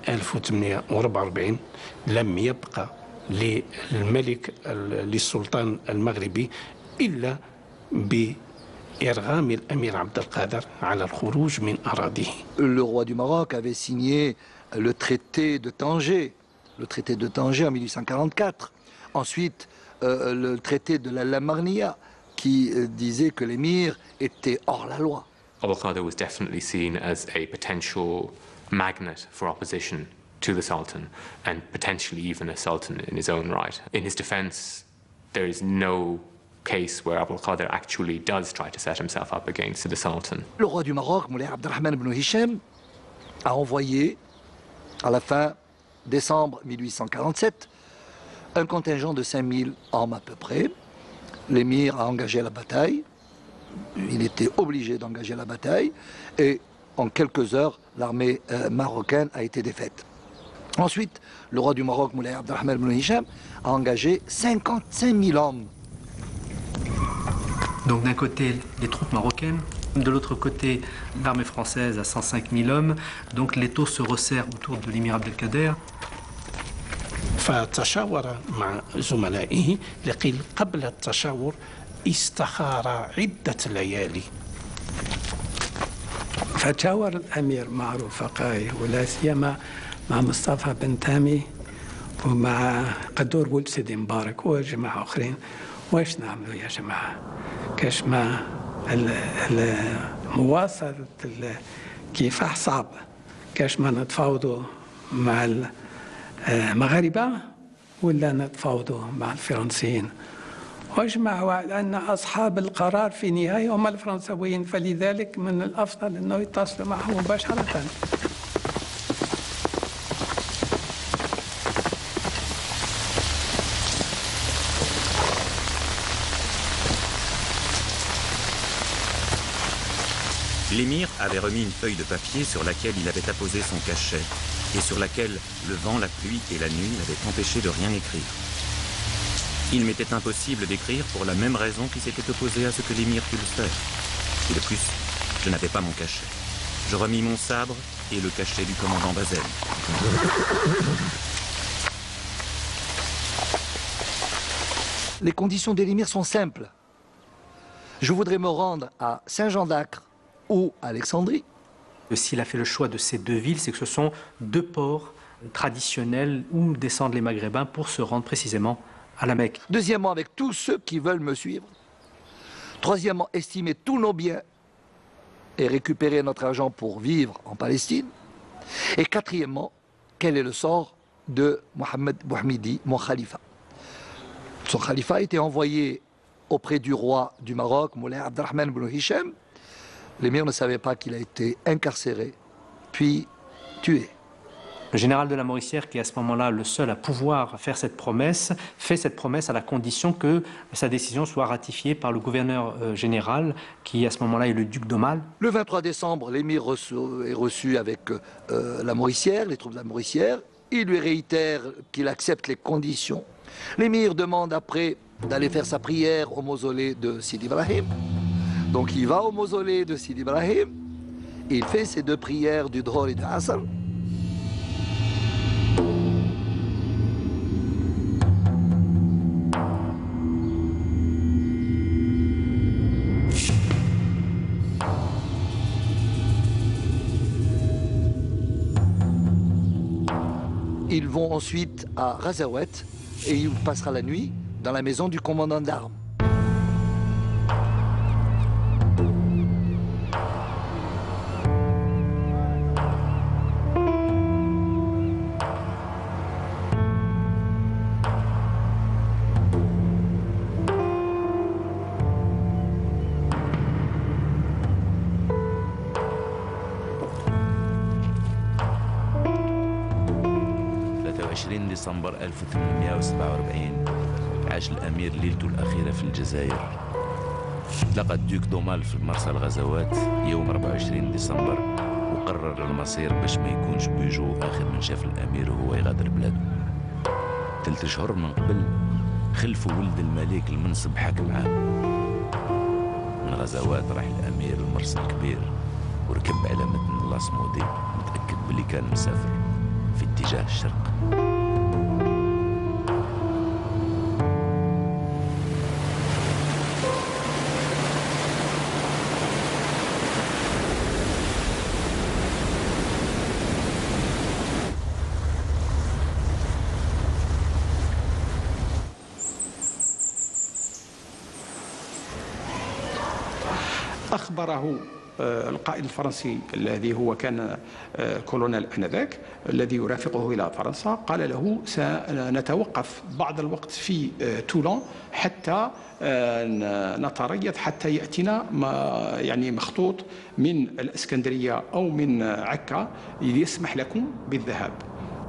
1844 لم يبقى للملك للسلطان المغربي إلا بإرغام الأمير عبد القادر على الخروج من أراضيه. Le roi du Maroc avait signé le traité de Tanger, en 1844. Ensuite, le traité de la Lamarnia qui disait que l'émir était hors la loi. Abdelkader was definitely seen as a potential magnet for opposition to the Sultan, and potentially even a Sultan in his own right. In his defense, there is no case where Abdelkader actually does try to set himself up against the Sultan. Le roi du Maroc, Moulay Abdelrahman ibn Hichem, a envoyé, à la fin décembre 1847, un contingent de 5000 hommes à peu près. L'émir a engagé la bataille, il était obligé d'engager la bataille, et en quelques heures, l'armée marocaine a été défaite. Ensuite, le roi du Maroc, Moulay Abdelrahman ibn Hichem, a engagé 55 000 hommes. Donc d'un côté, les troupes marocaines, de l'autre côté, l'armée française à 105 000 hommes. Donc l'étau se resserre autour de l'émir Abdelkader. فتشاور مع زملائه، لكن قبل التشاور استخار عدة ليالي. فتشاور الأمير مع رفقائه ولا سيما مع مصطفى بن تامي ومع قدور ولد سيدي مبارك وجماعة أخرين. واش نعملوا يا جماعة؟ كاش ما مواصلة الكفاح صعبة، كاش ما نتفاوضوا مع المغاربة ولا نتفاوضوا مع الفرنسيين. واجمعوا على أن أصحاب القرار في النهاية هم الفرنسويين، فلذلك من الأفضل أنه يتصلوا معهم مباشرة. L'émir avait remis une feuille de papier sur laquelle il avait apposé son cachet et sur laquelle le vent, la pluie et la nuit l'avaient empêché de rien écrire. Il m'était impossible d'écrire pour la même raison qui s'était opposée à ce que l'émir put le faire. Et de plus, je n'avais pas mon cachet. Je remis mon sabre et le cachet du commandant Bazel. Les conditions de l'émir sont simples. Je voudrais me rendre à Saint-Jean-d'Acre ou Alexandrie. S'il a fait le choix de ces deux villes, c'est que ce sont deux ports traditionnels où descendent les Maghrébins pour se rendre précisément à la Mecque. Deuxièmement, avec tous ceux qui veulent me suivre. Troisièmement, estimer tous nos biens et récupérer notre argent pour vivre en Palestine. Et quatrièmement, quel est le sort de Mohamed Bouhamidi, mon khalifa. Son khalifa a été envoyé auprès du roi du Maroc, Moulay Abdelrahman ibn Hichem. L'émir ne savait pas qu'il a été incarcéré, puis tué. Le général de la Mauricière, qui est à ce moment-là le seul à pouvoir faire cette promesse, fait cette promesse à la condition que sa décision soit ratifiée par le gouverneur général, qui à ce moment-là est le duc d'Aumale. Le 23 décembre, l'émir est reçu avec la Mauricière, les troupes de la Mauricière. Il lui réitère qu'il accepte les conditions. L'émir demande après d'aller faire sa prière au mausolée de Sidi Ibrahim. Donc il va au mausolée de Sidi Ibrahim. Il fait ses 2 prières du Dhuhr et du Asr. Ils vont ensuite à Ghazawat et il passera la nuit dans la maison du commandant d'armes. ديسمبر 1847 عاش الأمير ليلته الأخيرة في الجزائر. لقى الدوك دومال في مرسى الغزوات يوم 24 ديسمبر وقرر المصير باش ما يكونش بيجو آخر من شاف الأمير وهو يغادر بلاده. 3 أشهر من قبل خلفوا ولد الملك المنصب حاكم عام. من غزوات راح الأمير المرسى الكبير وركب على متن لاسمودي متأكد بلي كان مسافر في اتجاه الشرق. أخبره القائد الفرنسي الذي هو كان كولونيل آنذاك الذي يرافقه إلى فرنسا، قال له سنتوقف بعض الوقت في تولون حتى نتريث حتى يأتينا يعني مخطوط من الإسكندرية أو من عكا يسمح لكم بالذهاب.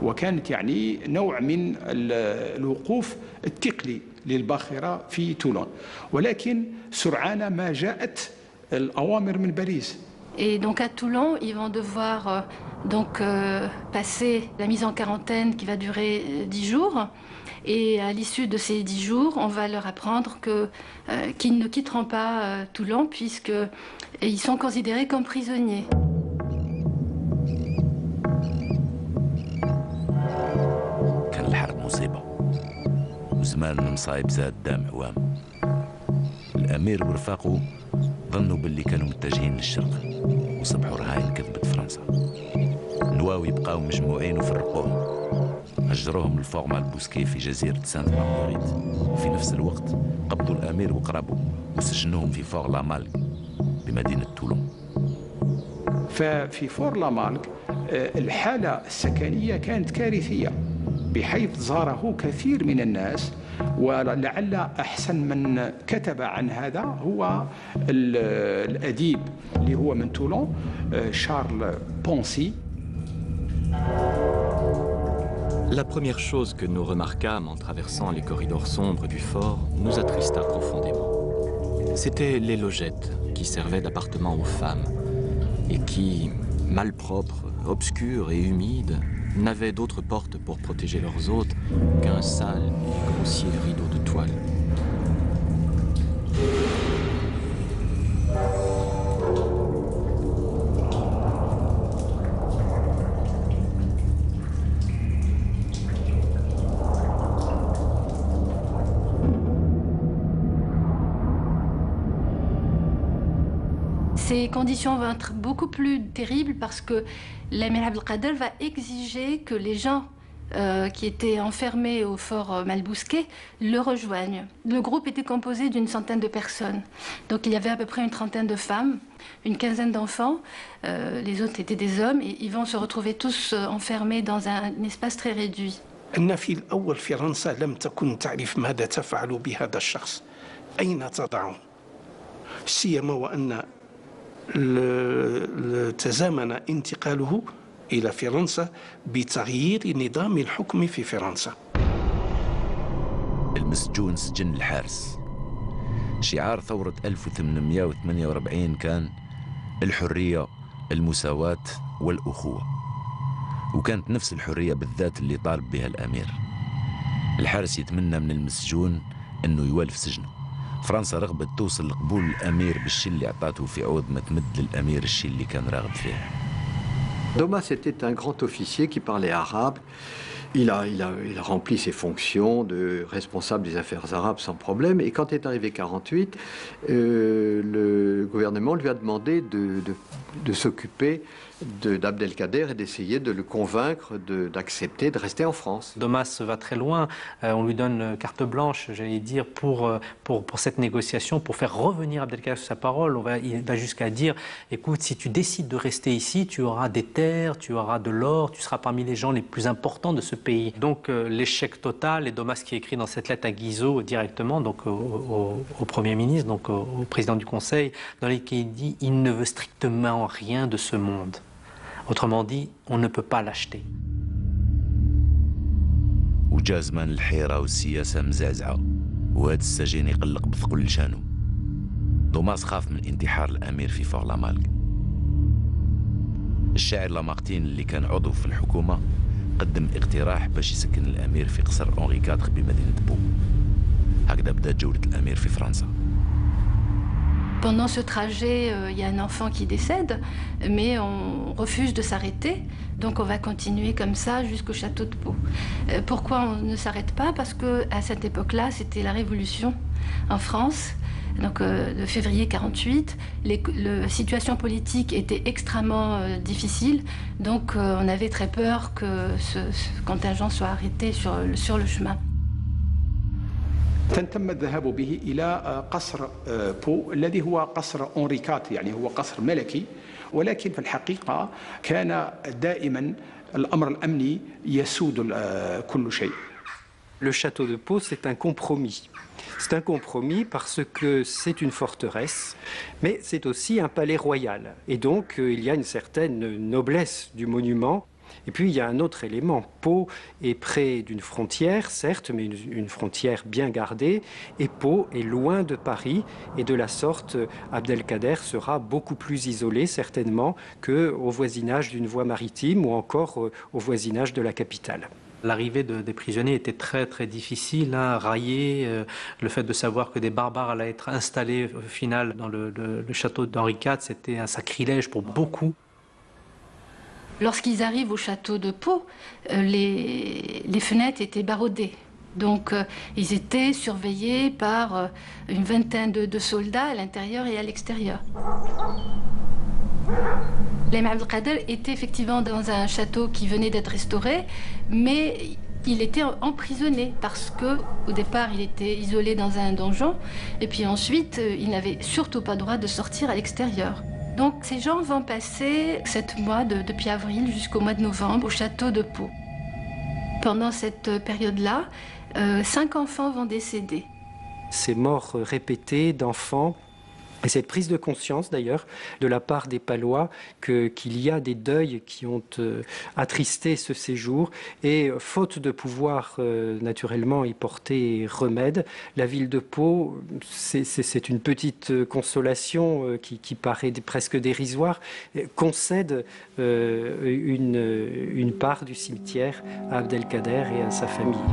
وكانت يعني نوع من الوقوف الثقلي للباخرة في تولون، ولكن سرعان ما جاءت الأوامر من باريس. Et donc à Toulon, ils vont devoir passer la mise en quarantaine qui va durer 10 jours. Et à l'issue de ces 10 jours, on va leur apprendre qu'ils ne quitteront pas Toulon puisqu'ils sont considérés comme prisonniers. كان الحرب مصيبة وزمان المصايب زاد دام عوام. الأمير ورفاقه ظنوا باللي كانوا متجهين للشرق وصبحوا رهاين كذبة فرنسا. نواوي بقاو مجموعين وفرقوهم، هجروهم لفوق مع البوسكي في جزيرة سانت مارغريت، وفي نفس الوقت قبضوا الأمير وقرابه وسجنوهم في فور لامالغ بمدينة تولون. ففي فور لامالغ الحالة السكنية كانت كارثية بحيث زاره كثير من الناس، ولعل أحسن من كتب عن هذا هو الأديب اللي هو من تولون شارل بونسي. La première chose que nous remarquâmes en traversant les corridors sombres du fort nous attrista profondément. C'étaient les logettes qui servaient d'appartement aux femmes et qui, malpropres, obscures et humides, n'avaient d'autre porte pour protéger leurs hôtes qu'un sale et grossier rideau de toile. Ces conditions vont être beaucoup plus terribles parce que l'Amir Abdelkader va exiger que les gens qui étaient enfermés au fort Malbousquet le rejoignent. Le groupe était composé d'une centaine de personnes. Donc il y avait à peu près une trentaine de femmes, une quinzaine d'enfants. Les autres étaient des hommes et ils vont se retrouver tous enfermés dans un espace très réduit. أن في الأول فرنسا لم تكن تعرف ماذا تفعل بهذا الشخص، أين تضعه، سيما وأن تزامن انتقاله إلى فرنسا بتغيير نظام الحكم في فرنسا. المسجون سجن الحارس. شعار ثورة 1848 كان الحرية، المساواة والأخوة، وكانت نفس الحرية بالذات اللي طالب بها الأمير. الحارس يتمنى من المسجون أنه يوالف سجنه فرنسا رغبت توصل لقبول الأمير بالشي اللي عطاته في عوض ما تمد للأمير الشي اللي كان راغب فيه. Domas était un grand officier qui parlait arabe. Il a rempli ses fonctions de responsable des affaires arabes sans problème. Et quand est arrivé 1948, le gouvernement lui a demandé de s'occuper d'Abdelkader et d'essayer de le convaincre d'accepter de rester en France. Domas va très loin. On lui donne carte blanche, j'allais dire, pour cette négociation, pour faire revenir Abdelkader sur sa parole. Il va jusqu'à dire, écoute, si tu décides de rester ici, tu auras des terres, tu auras de l'or, tu seras parmi les gens les plus importants de ce pays. Donc l'échec total, et Domas qui écrit dans cette lettre à Guizot directement, donc au Premier ministre, donc au président du Conseil, dans lequel il dit, il ne veut strictement rien de ce monde. Autrement dit, on ne peut pas l'acheter. وجا زمان الحيرة والسياسة مزعزعة وهذا السجين يقلق بثقل لشانو. دوماس خاف من انتحار الأمير في فور لامالك. الشاعر لامارتين اللي كان عضو في الحكومة قدم اقتراح باش يسكن الأمير في قصر أونغي 4 بمدينة بو. هكذا بدأت جولة الأمير في فرنسا. Pendant ce trajet, il y a un enfant qui décède, mais on refuse de s'arrêter. Donc on va continuer comme ça jusqu'au château de Pau. Pourquoi on ne s'arrête pas? Parce qu'à cette époque-là, c'était la Révolution en France. Donc de février 1948, la situation politique était extrêmement difficile. Donc on avait très peur que ce contingent soit arrêté sur le chemin. تم الذهاب به إلى قصر بو الذي هو قصر أونري 4، يعني هو قصر ملكي، ولكن في الحقيقة كان دائما الأمر الأمني يسود كل شيء. Le château de Pau, c'est un compromis. C'est un compromis parce que c'est une forteresse, mais c'est aussi un palais royal. Et donc, il y a une certaine noblesse du monument. Et puis, il y a un autre élément. Pau est près d'une frontière, certes, mais une frontière bien gardée. Et Pau est loin de Paris. Et de la sorte, Abdelkader sera beaucoup plus isolé, certainement, qu'au voisinage d'une voie maritime ou encore au voisinage de la capitale. L'arrivée des prisonniers était très très difficile, raillée. Le fait de savoir que des barbares allaient être installés au final dans le château d'Henri IV, c'était un sacrilège pour beaucoup. Lorsqu'ils arrivent au château de Pau, les fenêtres étaient barreauées. Donc ils étaient surveillés par une vingtaine de soldats à l'intérieur et à l'extérieur. L'émir Abdelkader était effectivement dans un château qui venait d'être restauré, mais il était emprisonné parce qu'au départ il était isolé dans un donjon et puis ensuite il n'avait surtout pas le droit de sortir à l'extérieur. Donc ces gens vont passer 7 mois depuis avril jusqu'au mois de novembre au château de Pau. Pendant cette période-là, 5 enfants vont décéder. Ces morts répétées d'enfants, et cette prise de conscience d'ailleurs de la part des Palois qu'il y a des deuils qui ont attristé ce séjour et faute de pouvoir naturellement y porter remède, la ville de Pau, c'est une petite consolation qui paraît presque dérisoire, concède une part du cimetière à Abdelkader et à sa famille.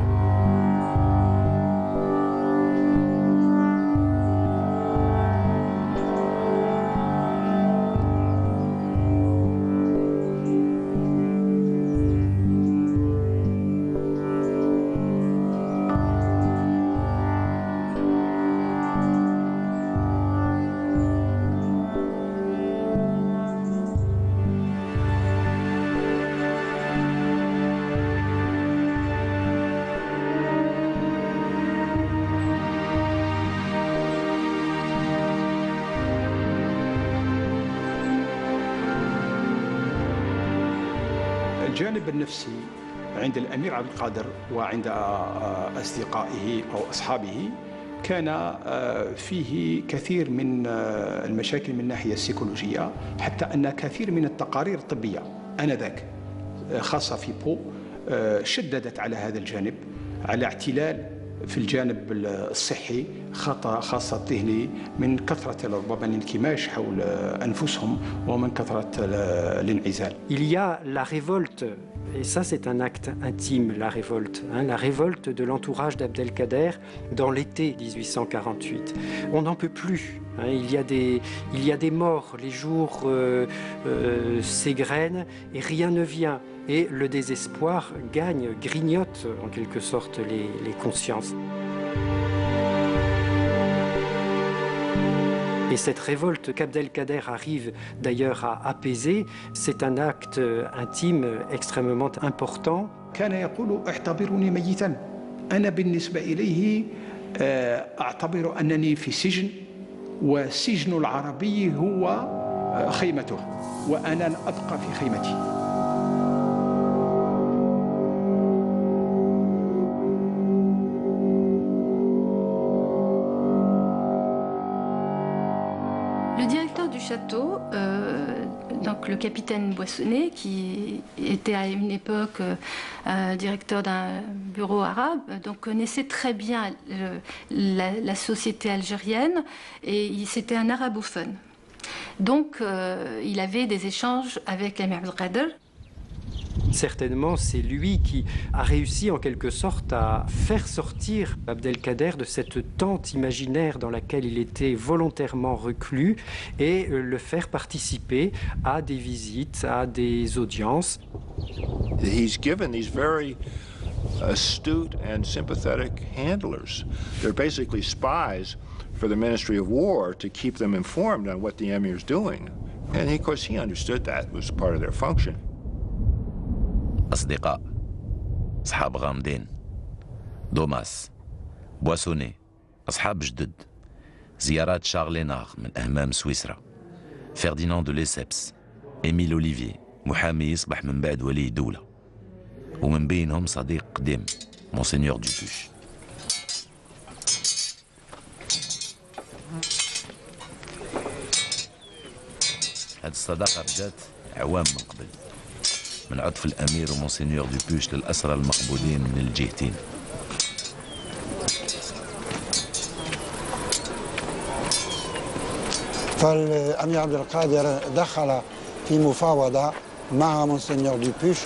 الجانب النفسي عند الأمير عبد القادر وعند أصدقائه أو أصحابه كان فيه كثير من المشاكل من الناحية السيكولوجية، حتى أن كثير من التقارير الطبية آنذاك خاصة في بو شددت على هذا الجانب، على اعتلال في الجانب الصحي خاصة الذهني من كثرة ربما الانكماش حول أنفسهم ومن كثرة الانعزال. Il y a la révolte Et ça, c'est un acte intime, la révolte. La révolte de l'entourage d'Abdelkader dans l'été 1848. On n'en peut plus. Il y a des morts, les jours s'égrènent et rien ne vient. Et le désespoir gagne, grignote en quelque sorte les consciences. Et cette révolte qu'Abdelkader arrive d'ailleurs à apaiser, c'est un acte intime extrêmement important. كان يقول اعتبروني ميتا. أنا بالنسبة إليه أعتبر أنني في سجن وسجن العربي هو خيمته وأنا أبقى في خيمتي. Le directeur du château, donc le capitaine Boissonnet, qui était à une époque directeur d'un bureau arabe, donc connaissait très bien la société algérienne et c'était un arabophone. Donc il avait des échanges avec l'Amir Abdelkader. Certainement, c'est lui qui a réussi en quelque sorte à faire sortir Abdelkader de cette tente imaginaire dans laquelle il était volontairement reclus et le faire participer à des visites, à des audiences. He's given these very astute and sympathetic handlers. They're basically spies for the Ministry of War to keep them informed on what the emir's doing. And of course he understood that was part of their function. أصدقاء، أصحاب غامضين، دوماس، بواسوني، أصحاب جدد، زيارات شارلينار من أهمام سويسرا، فرديناند دو ليسبس، إميل أوليفيي، محامي يصبح من بعد ولي دولة، ومن بينهم صديق قديم مونسينيور دوبوش. هذه الصداقة بدات عوام من قبل، من عطف الأمير ومونسينيور دوبوش للأسرى المقبوضين من الجهتين. فالأمير عبد القادر دخل في مفاوضة مع مونسينيور دوبوش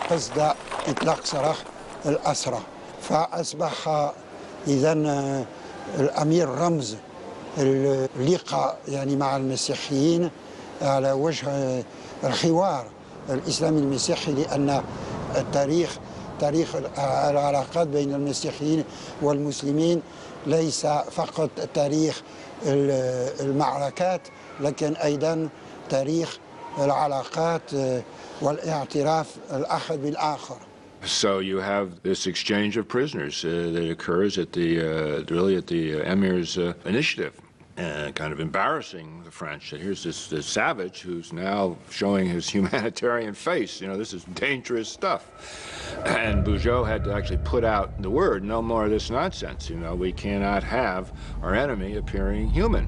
قصد إطلاق سراح الأسرى، فأصبح إذن الأمير رمز اللقاء يعني مع المسيحيين على وجه الحوار الإسلامي المسيحي، لأن تاريخ العلاقات بين المسيحيين والمسلمين ليس فقط تاريخ المعركات لكن أيضا تاريخ العلاقات والاعتراف الأحد بالآخر. So you have this exchange of prisoners that occurs at the emir's initiative. Kind of embarrassing the French that here's this savage who's now showing his humanitarian face. You know, this is dangerous stuff. And Bugeaud had to actually put out the word, no more of this nonsense. You know, we cannot have our enemy appearing human.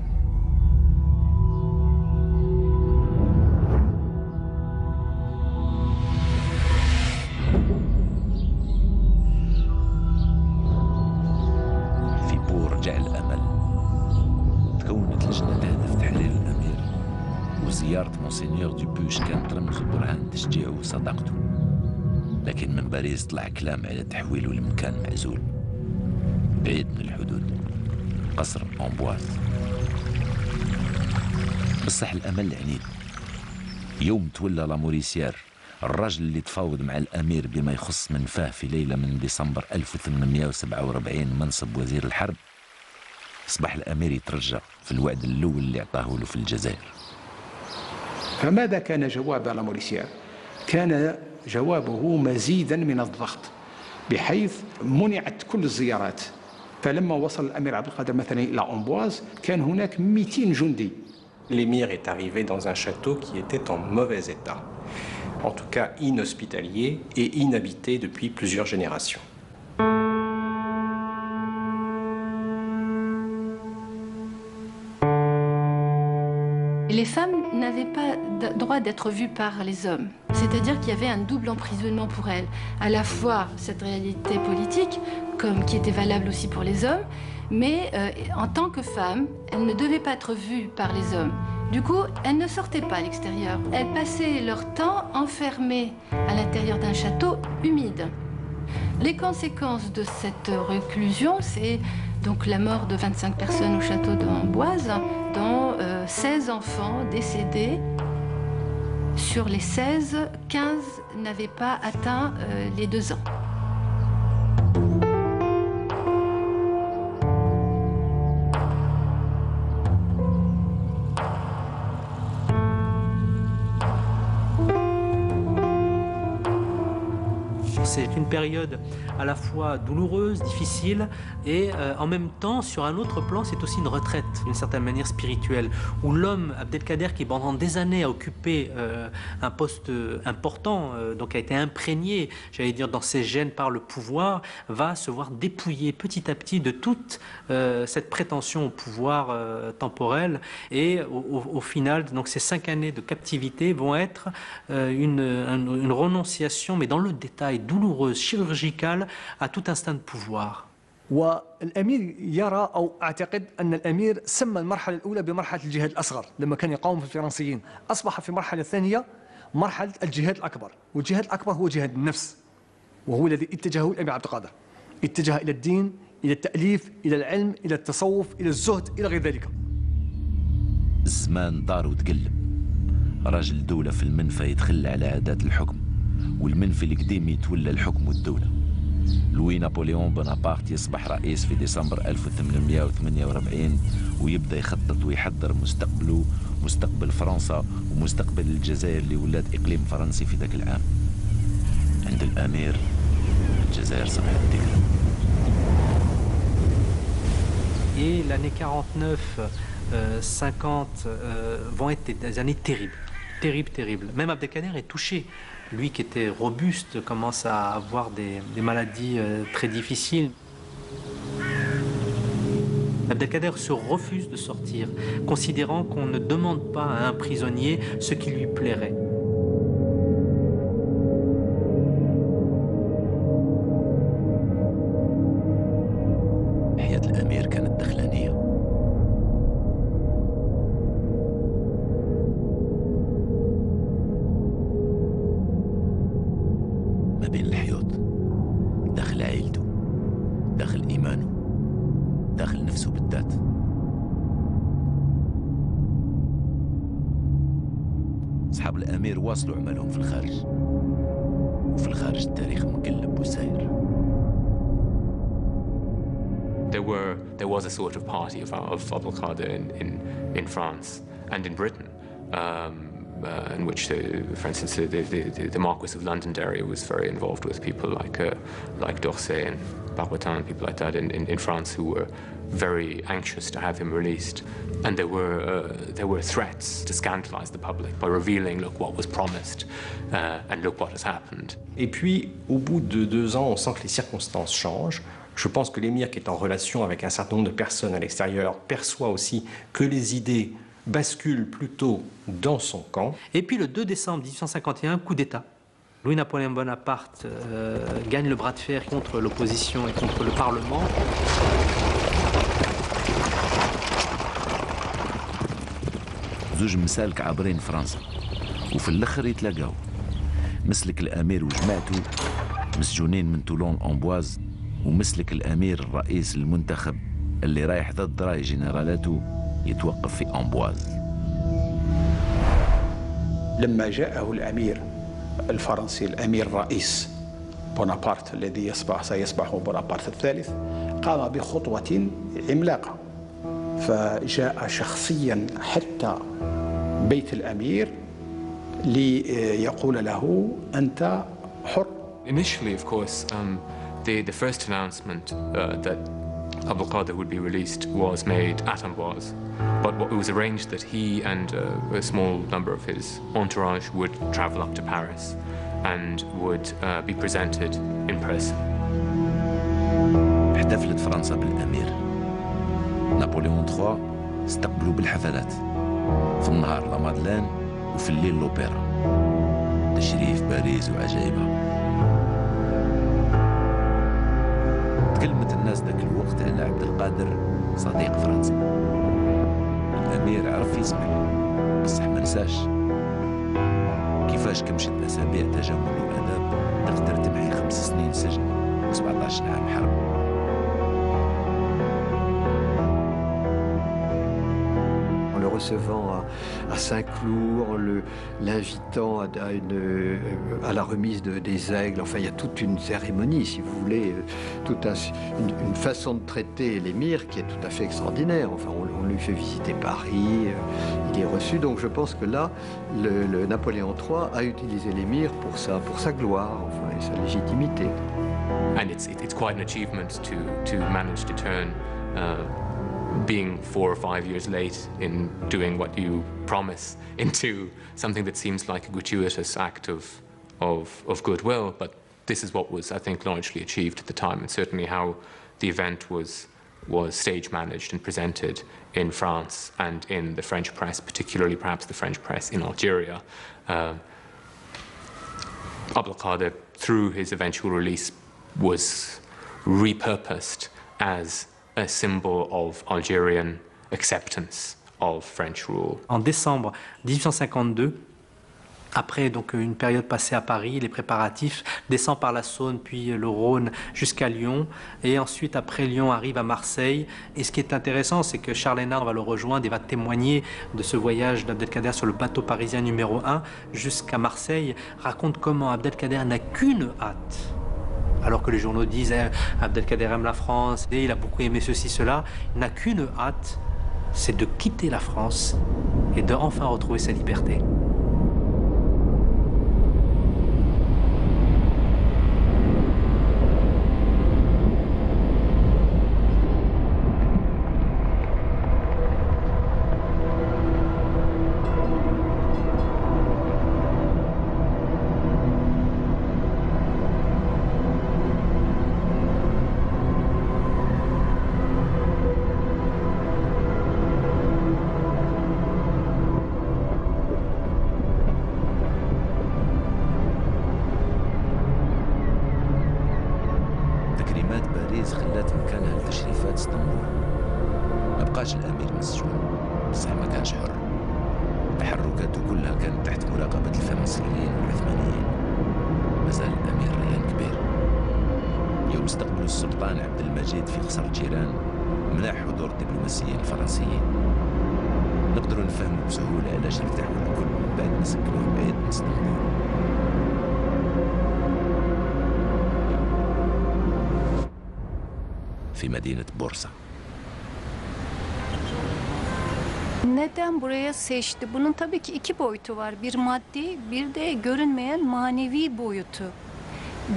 زيارة مونسينيور دوبوش كانت رمز وبرهان تشجيعه وصداقته، لكن من باريس طلع كلام على تحويله لمكان معزول بعيد من الحدود، قصر أمبواز. بصح الأمل عنيد. يوم تولى لاموريسيار الرجل اللي تفاوض مع الأمير بما يخص منفاه في ليلة من ديسمبر 1847 منصب وزير الحرب، أصبح الأمير يترجى في الوعد الأول اللي أعطاه له في الجزائر. فماذا كان جواب لاموريسيار؟ كان جوابه مزيدا من الضغط، بحيث منعت كل الزيارات. فلما وصل الأمير عبد القادر مثلا إلى أمبواز كان هناك 200 جندي. L'émir est arrivé dans un château qui était en mauvais état, en tout cas inhospitalier et inhabité depuis plusieurs générations. Les femmes n'avaient pas droit d'être vues par les hommes. C'est-à-dire qu'il y avait un double emprisonnement pour elles. À la fois cette réalité politique, qui était valable aussi pour les hommes, mais en tant que femmes, elles ne devaient pas être vues par les hommes. Du coup, elles ne sortaient pas à l'extérieur. Elles passaient leur temps enfermées à l'intérieur d'un château humide. Les conséquences de cette réclusion, c'est donc la mort de 25 personnes au château d'Amboise, dont 16 enfants décédés. Sur les 16, 15 n'avaient pas atteint les 2 ans. C'est une période à la fois douloureuse, difficile, et en même temps, sur un autre plan, c'est aussi une retraite, d'une certaine manière spirituelle, où l'homme, Abdelkader, qui pendant des années a occupé un poste important, donc a été imprégné, j'allais dire, dans ses gènes par le pouvoir, va se voir dépouillé petit à petit de toute cette prétention au pouvoir temporel, et au final, donc ces 5 années de captivité vont être une renonciation, mais dans le détail, douloureuse, chirurgicale, à tout instinct de pouvoir. والأمير يرى أو أعتقد أن الأمير سمى المرحلة الأولى بمرحلة الجهاد الأصغر لما كان يقاوم في الفرنسيين. أصبح في المرحلة الثانية مرحلة الجهاد الأكبر، والجهاد الأكبر هو جهاد النفس، وهو الذي اتجهه الأمير عبد القادر. اتجه إلى الدين، إلى التأليف، إلى العلم، إلى التصوف، إلى الزهد، إلى غير ذلك. الزمان دار وتقلب. راجل الدولة في المنفى يتخلى على عادات الحكم، والمنفي القديم يتولى الحكم والدولة. لوي نابليون بونابرت يصبح رئيس في ديسمبر 1848 ويبدأ يخطط ويحضر مستقبله، مستقبل فرنسا ومستقبل الجزائر اللي ولات إقليم فرنسي في ذاك العام. عند الأمير الجزائر صبحت ذكرى. Et l'année 49, 50 vont être des années terribles. Terrible. Même Abdelkader est touché. Lui qui était robuste commence à avoir des maladies très difficiles. Abdelkader se refuse de sortir, considérant qu'on ne demande pas à un prisonnier ce qui lui plairait. حياة الأمير كانت دخلانية. ما بين الحيوط، داخل عائلته، داخل إيمانه، داخل نفسه بالذات. أصحاب الأمير واصلوا عملهم في الخارج، وفي الخارج التاريخ مقلب وساير. There was a sort of party of Abdelkader in France and in Britain, in which, for instance, the Marquis of Londonderry was very involved with people like d'Orsay and Barbotin and people like that in France who were very anxious to have him released. And there were threats to scandalize the public by revealing, look what was promised, and look what has happened. Et puis, au bout de 2 ans, on sent que les circonstances changent. Je pense que l'émir, qui est en relation avec un certain nombre de personnes à l'extérieur, perçoit aussi que les idées basculent plutôt dans son camp. Et puis le 2 décembre 1851, coup d'État. Louis-Napoléon Bonaparte gagne le bras de fer contre l'opposition et contre le Parlement. زوج مسالك عابرين فرنسا وفي الاخر يتلاقاو. مسلك الامير وجماعته مسجونين من تولون امبواز، ومسلك الامير الرئيس المنتخب اللي رايح ضد راي جنرالاته يتوقف في امبواز. لما جاءه الامير الفرنسي الامير الرئيس بونابرت الذي سيصبح بونابرت الثالث، قام بخطوة عملاقة، فجاء شخصيا حتى بيت الامير ليقول له أنت حر. Initially, of course, the first announcement that Abdelkader would be released was made at Amboise, but it was arranged that he and a small number of his entourage would travel up to Paris and would be presented in person. احتفلت فرنسا بالأمير. نابليون 3 استقبلوا بالحفلات، في النهار لا مادلين وفي الليل لوبيرا. تشريف باريس وعجائبها. تكلمت الناس ذاك الوقت على عبد القادر صديق فرنسي. الأمير عرف يسمع، بصح ما نساش كيفاش كمشت أسابيع تجمل وآداب تقدر تمحي 5 سنين سجن و17 عام حرب. Recevant à Saint-Cloud, en l'invitant à la remise des aigles. Enfin, il y a toute une cérémonie, si vous voulez, une façon de traiter l'émir qui est tout à fait extraordinaire. Enfin, on lui fait visiter Paris, il est reçu. Donc je pense que là, le Napoléon III a utilisé l'émir pour sa gloire, enfin, et sa légitimité. And it's quite an achievement to manage to turn being 4 or 5 years late in doing what you promise into something that seems like a gratuitous act of goodwill. But this is what was, I think, largely achieved at the time, and certainly how the event was stage managed and presented in France and in the French press, particularly perhaps the French press in Algeria. Abdelkader, through his eventual release, was repurposed as a symbol of Algerian acceptance of French rule. En décembre 1852, après donc une période passée à Paris, les préparatifs descendent par la Saône puis le Rhône jusqu'à Lyon, et ensuite après Lyon arrive à Marseille. Et ce qui est intéressant, c'est que Charles Hénard va le rejoindre et va témoigner de ce voyage d'Abdelkader sur le bateau parisien numéro 1 jusqu'à Marseille, raconte comment Abdelkader n'a qu'une hâte. Alors que les journaux disent Abdelkader aime la France et il a beaucoup aimé ceci, cela, il n'a qu'une hâte, c'est de quitter la France et de enfin retrouver sa liberté. خلات مكانها لتشريفات اسطنبول. ما بقاش الامير مسجون، بصح ما كانش حر. تحركاته كلها كانت تحت مراقبة الفرنسيين والعثمانيين. مازال الامير ريان كبير. يوم استقبلوا السلطان عبد المجيد في قصر جيران منح حضور الدبلوماسيين الفرنسيين. نقدروا نفهموا بسهولة علاش ارتاحوا الكل من بعد ما سكنوه بعيد من اسطنبول. في مدينة بورصة. Neden buraya seçti? Bunun tabii ki 2 boyutu var. Bir maddi, bir de görünmeyen manevi boyutu.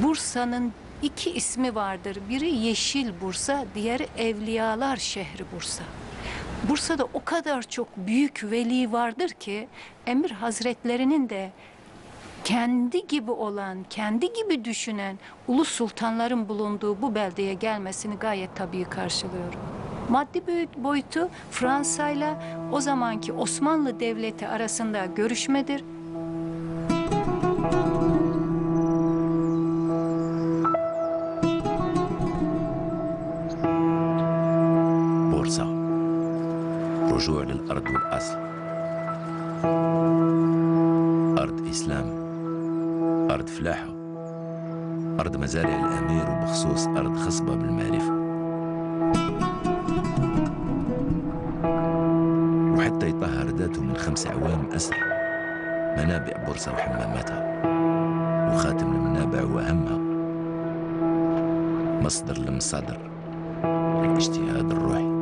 Bursa'nın 2 ismi vardır. Biri Yeşil Bursa, diğeri Evliyalar Şehri Bursa. Bursa'da o kadar çok büyük veli vardır ki Emir Hazretlerinin de kendi gibi olan, kendi gibi düşünen ulu sultanların bulunduğu bu beldeye gelmesini gayet tabii karşılıyorum. Maddi boyutu Fransa'yla o zamanki Osmanlı Devleti arasında görüşmedir. بورصة رجوع للأرض والأصل. أرض إسلام، أرض فلاحة، أرض مزارع الأمير، وبخصوص أرض خصبة بالمعرفة. وحتى يطهر ذاته من 5 أعوام أسر. منابع بورصة وحماماتها، وخاتم المنابع وأهمها مصدر لمصادر الاجتهاد الروحي.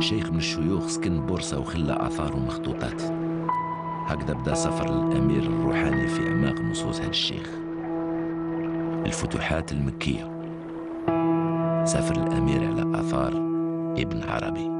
شيخ من الشيوخ سكن بورصة وخلى آثار ومخطوطات. هكذا بدا سفر الأمير الروحاني في أعماق نصوص هذا الشيخ. الفتوحات المكية. سافر الأمير على آثار ابن عربي.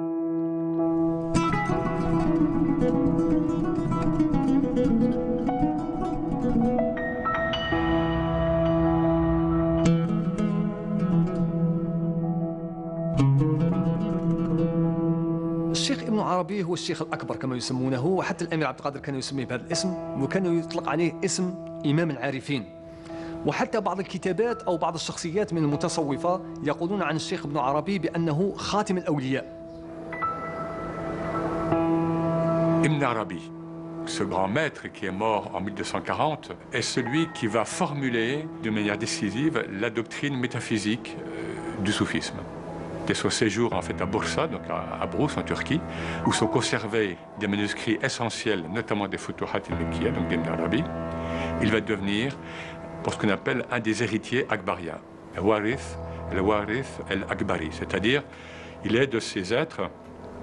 الشيخ ابن عربي هو الشيخ الأكبر كما يسمونه، وحتى الأمير عبد القادر كان يسميه بهذا الاسم، وكان يطلق عليه اسم إمام العارفين. وحتى بعض الكتابات أو بعض الشخصيات من المتصوفة يقولون عن الشيخ ابن عربي بأنه خاتم الأولياء. Ibn Arabi, ce grand maître qui est mort en 1240, est celui qui va formuler de manière décisive la doctrine métaphysique du soufisme. Dès son séjour en fait à Bursa, donc à Brousse en Turquie, où sont conservés des manuscrits essentiels, notamment des Futuhat al-Makkiyya, donc d'Ibn Arabi, il va devenir pour ce qu'on appelle un des héritiers akbariens, le Warith al-Akbari, c'est-à-dire il est de ces êtres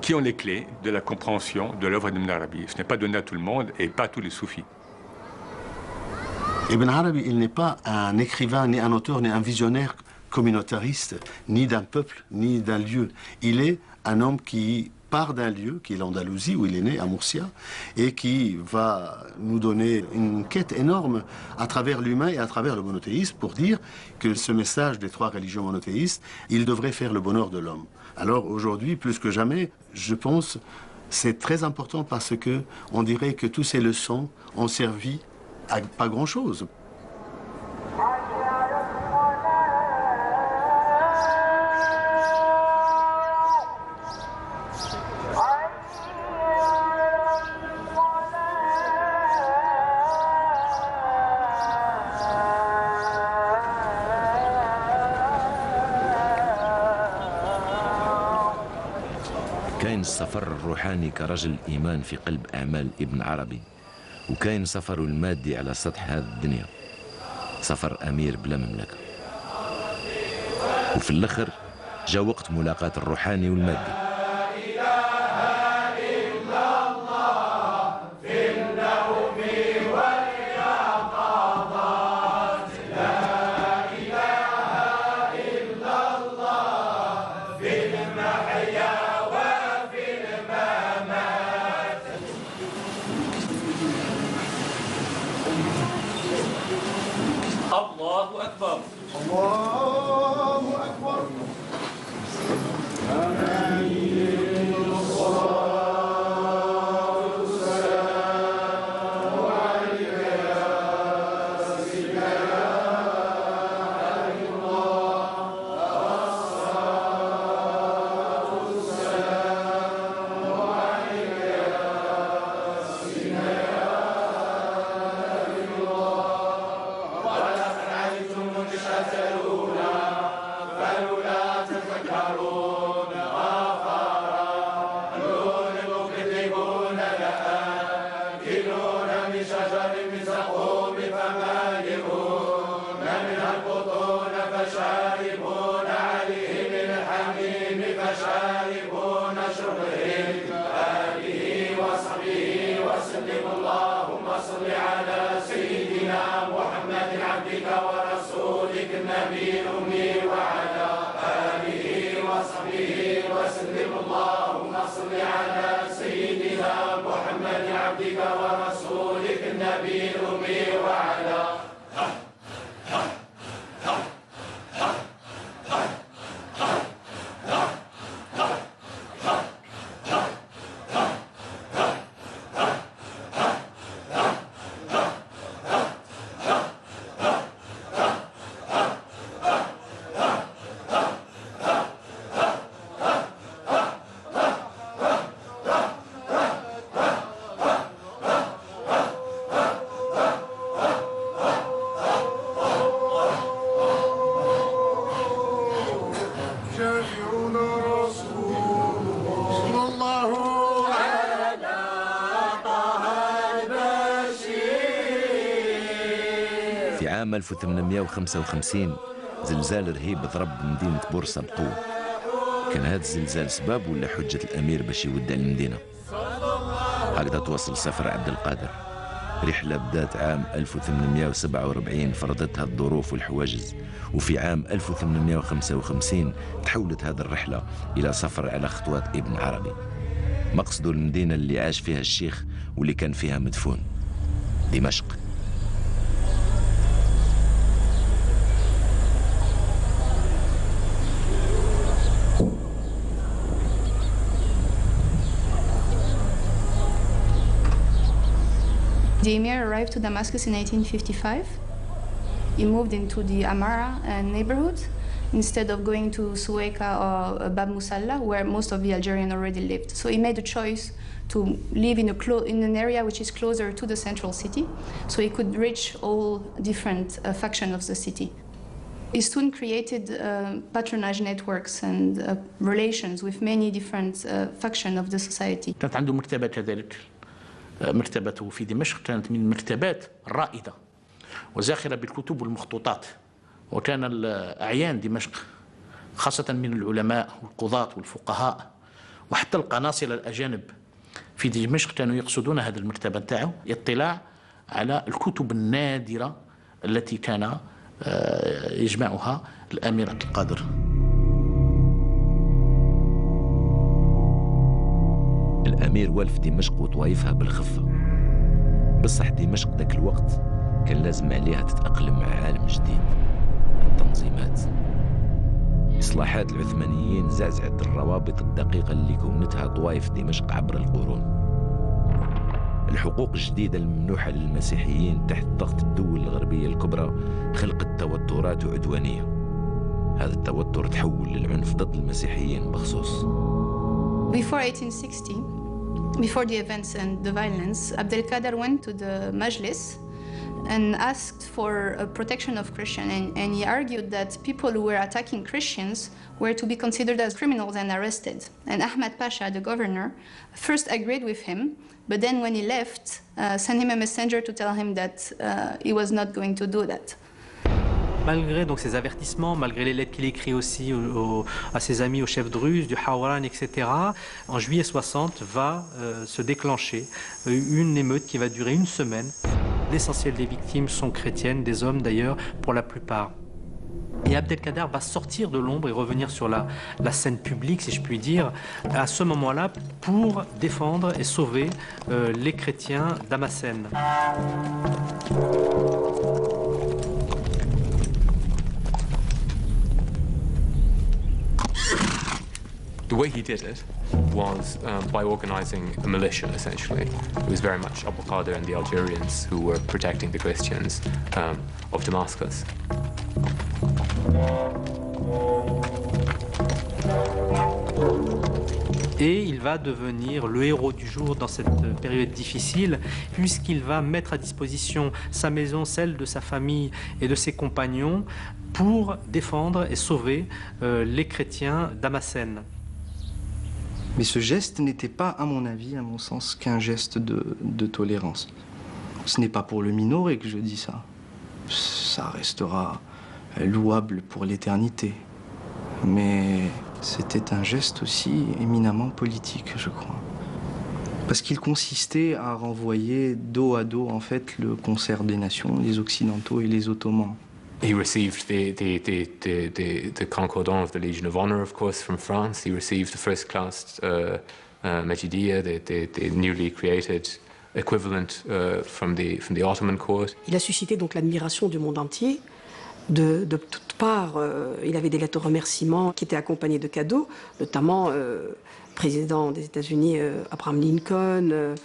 qui ont les clés de la compréhension de l'œuvre d'Ibn Arabi. Ce n'est pas donné à tout le monde et pas à tous les soufis. Ibn Arabi, il n'est pas un écrivain, ni un auteur, ni un visionnaire communautariste, ni d'un peuple, ni d'un lieu. Il est un homme qui part d'un lieu, qui est l'Andalousie, où il est né, à Murcia, et qui va nous donner une quête énorme à travers l'humain et à travers le monothéisme pour dire que ce message des trois religions monothéistes, il devrait faire le bonheur de l'homme. Alors aujourd'hui, plus que jamais, je pense, c'est très important parce que on dirait que toutes ces leçons ont servi à pas grand-chose. كاين السفر الروحاني كرجل إيمان في قلب أعمال ابن عربي، وكاين سفره المادي على سطح هذه الدنيا، سفر أمير بلا مملكة. وفي الآخر جا وقت ملاقاة الروحاني والمادي. الله أكبر. الله أكبر. في عام 1855 زلزال رهيب ضرب مدينة بورصة بقوة. كان هذا الزلزال سباب ولا حجة الأمير باش يودع المدينة. هكذا توصل سفر عبد القادر، رحلة بدات عام 1847 فرضتها الظروف والحواجز، وفي عام 1855 تحولت هذه الرحلة إلى سفر على خطوات ابن عربي. مقصده المدينة اللي عاش فيها الشيخ واللي كان فيها مدفون، دمشق. The Emir arrived to Damascus in 1855. He moved into the Amara neighborhood instead of going to Suwaika or Bab Musalla, where most of the Algerians already lived. So he made a choice to live in an area which is closer to the central city, so he could reach all different factions of the city. He soon created patronage networks and relations with many different factions of the society. كانت عنده مكتبة كذلك. مكتبته في دمشق كانت من المكتبات الرائدة وزاخرة بالكتب والمخطوطات، وكان أعيان دمشق خاصة من العلماء والقضاة والفقهاء وحتى القناصلة الأجانب في دمشق كانوا يقصدون هذا المكتبة نتاعو اطلاع على الكتب النادرة التي كان يجمعها الأمير عبد القادر. الأمير والف دمشق وطوائفها بالخفة، بصح دمشق ذاك الوقت كان لازم عليها تتأقلم مع عالم جديد، التنظيمات. إصلاحات العثمانيين زعزعت الروابط الدقيقة اللي كونتها طوائف دمشق عبر القرون. الحقوق الجديدة الممنوحة للمسيحيين تحت ضغط الدول الغربية الكبرى خلقت توترات وعدوانية. هذا التوتر تحول للعنف ضد المسيحيين بخصوص. Before 1860, before the events and the violence, Abdelkader went to the Majlis and asked for a protection of Christians, and he argued that people who were attacking Christians were to be considered as criminals and arrested. And Ahmad Pasha, the governor, first agreed with him, but then when he left, sent him a messenger to tell him that he was not going to do that. Malgré donc ces avertissements, malgré les lettres qu'il écrit aussi à ses amis, au chef druze, du Hawran, etc., en juillet 60 va se déclencher une émeute qui va durer une semaine. L'essentiel des victimes sont chrétiennes, des hommes d'ailleurs, pour la plupart. Et Abdelkader va sortir de l'ombre et revenir sur la scène publique, si je puis dire, à ce moment-là, pour défendre et sauver les chrétiens d'Amassen. The way he did it was by organizing a militia, essentially. It was very much Abdel Qadir and the Algerians who were protecting the Christians of Damascus. Et il va devenir le héros du jour dans cette période difficile, puisqu'il va mettre à disposition sa maison, celle de sa famille et de ses compagnons, pour défendre et sauver les chrétiens d'Amassen. Mais ce geste n'était pas, à mon avis, à mon sens, qu'un geste de tolérance. Ce n'est pas pour le minorer que je dis ça. Ça restera louable pour l'éternité. Mais c'était un geste aussi éminemment politique, je crois. Parce qu'il consistait à renvoyer dos à dos, en fait, le concert des nations, les Occidentaux et les Ottomans. He received the Concordant of the Legion of Honor, of course, from France. He received the first-class Majidiyya, the newly created equivalent from the Ottoman court. Il a suscité donc l'admiration du monde entier. De toutes parts, il avait des lettres de remerciements qui étaient accompagnées de cadeaux, notamment le président des États-Unis, Abraham Lincoln,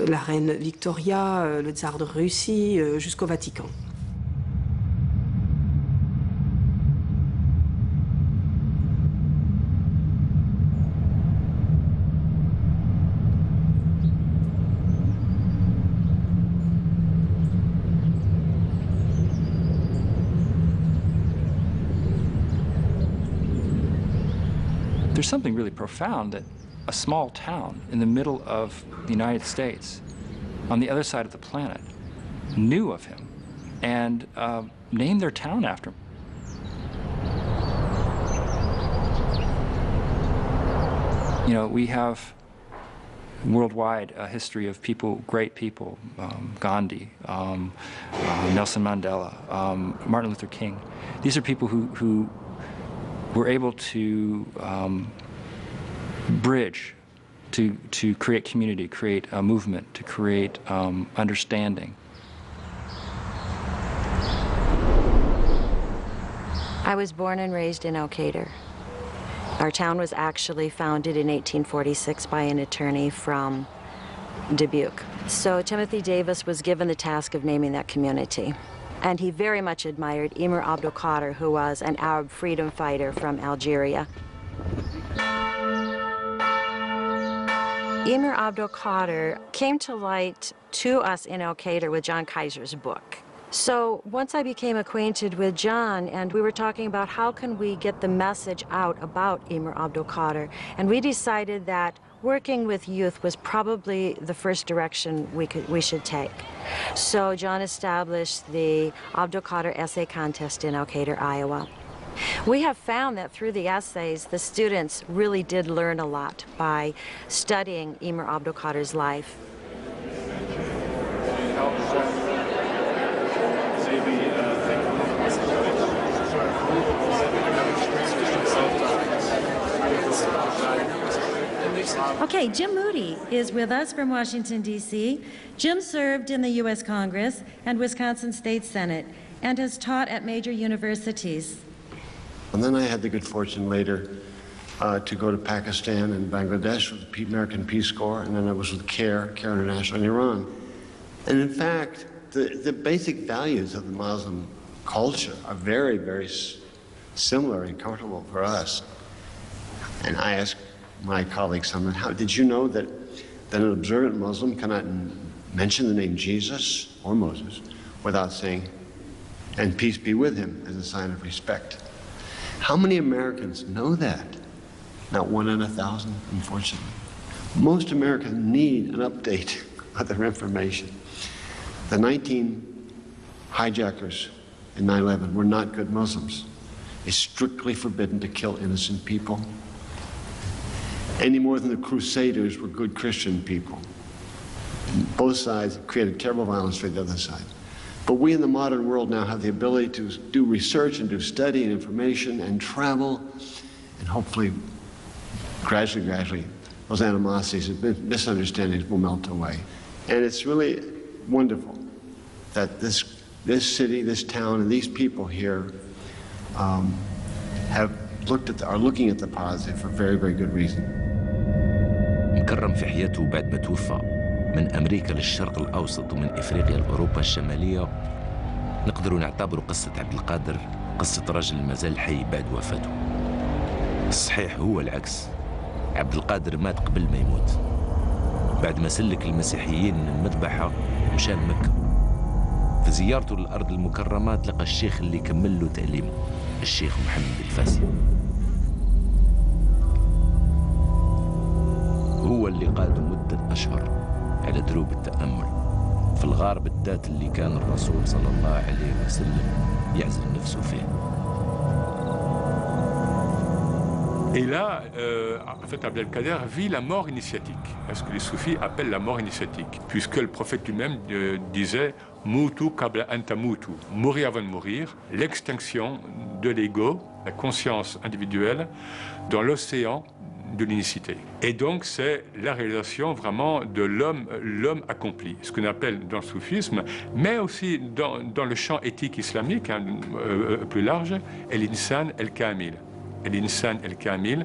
la reine Victoria, le tsar de Russie, jusqu'au Vatican. There's something really profound that a small town in the middle of the United States, on the other side of the planet, knew of him and named their town after him. You know, we have worldwide a history of people, great people, Gandhi, Nelson Mandela, Martin Luther King. These are people who were able to bridge, to create community, create a movement, to create understanding. I was born and raised in El Kader. Our town was actually founded in 1846 by an attorney from Dubuque. So Timothy Davis was given the task of naming that community. And he very much admired Emir Abdul Qadir, who was an Arab freedom fighter from Algeria. Emir Abdul Qadir came to light to us in Al-Qaeda with John Kaiser's book. So once I became acquainted with John, and we were talking about how can we get the message out about Emir Abdul Qadir, and we decided that working with youth was probably the first direction we should take. So John established the Abdul Qadir Essay Contest in Al-Qaeda, Iowa. We have found that through the essays, the students really did learn a lot by studying Emir Abdul Qadir's life. Okay, Jim Moody is with us from Washington, D.C. Jim served in the U.S. Congress and Wisconsin State Senate and has taught at major universities. And then I had the good fortune later to go to Pakistan and Bangladesh with the American Peace Corps, and then I was with CARE International in Iran. And in fact, the basic values of the Muslim culture are very, very similar and comfortable for us. And I asked my colleague someone, how did you know that an observant Muslim cannot mention the name Jesus or Moses without saying, and peace be with him, as a sign of respect? How many Americans know that? Not 1 in 1,000, unfortunately. Most Americans need an update of their information. The 19 hijackers in 9/11 were not good Muslims. It's strictly forbidden to kill innocent people, any more than the Crusaders were good Christian people. Both sides created terrible violence for the other side. But we in the modern world now have the ability to do research and do study and information and travel, and hopefully, gradually, those animosities and misunderstandings will melt away. And it's really wonderful that this city, this town, and these people here are looking at the positive for very, very good reason. مكرم في حياته بعد ما توفى من أمريكا للشرق الأوسط ومن إفريقيا لأوروبا الشمالية، نقدر نعتبر قصة عبد القادر قصة رجل مازال حي بعد وفاته. الصحيح هو العكس، عبد القادر مات قبل ما يموت، بعد ما سلك المسيحيين من المذبحة ومشى لمكة. في زيارته للأرض المكرمة تلقى الشيخ اللي كمل له تعليمه، الشيخ محمد الفاسي. هو اللي قاده مدة أشهر على دروب التأمل في الغار بالذات اللي كان الرسول صلى الله عليه وسلم يعزل نفسه فيه. Et là, en fait, Abdelkader vit la mort initiatique, ce que les soufis appellent la mort initiatique, puisque le prophète lui-même disait « Moutu qabla an tamutu », mourir avant de mourir, l'extinction de l'ego, la conscience individuelle, dans l'océan de l'unicité. Et donc, c'est la réalisation vraiment de l'homme accompli, ce qu'on appelle dans le soufisme, mais aussi dans le champ éthique islamique, plus large, el-insan el-kamil. L'insan el-kamil,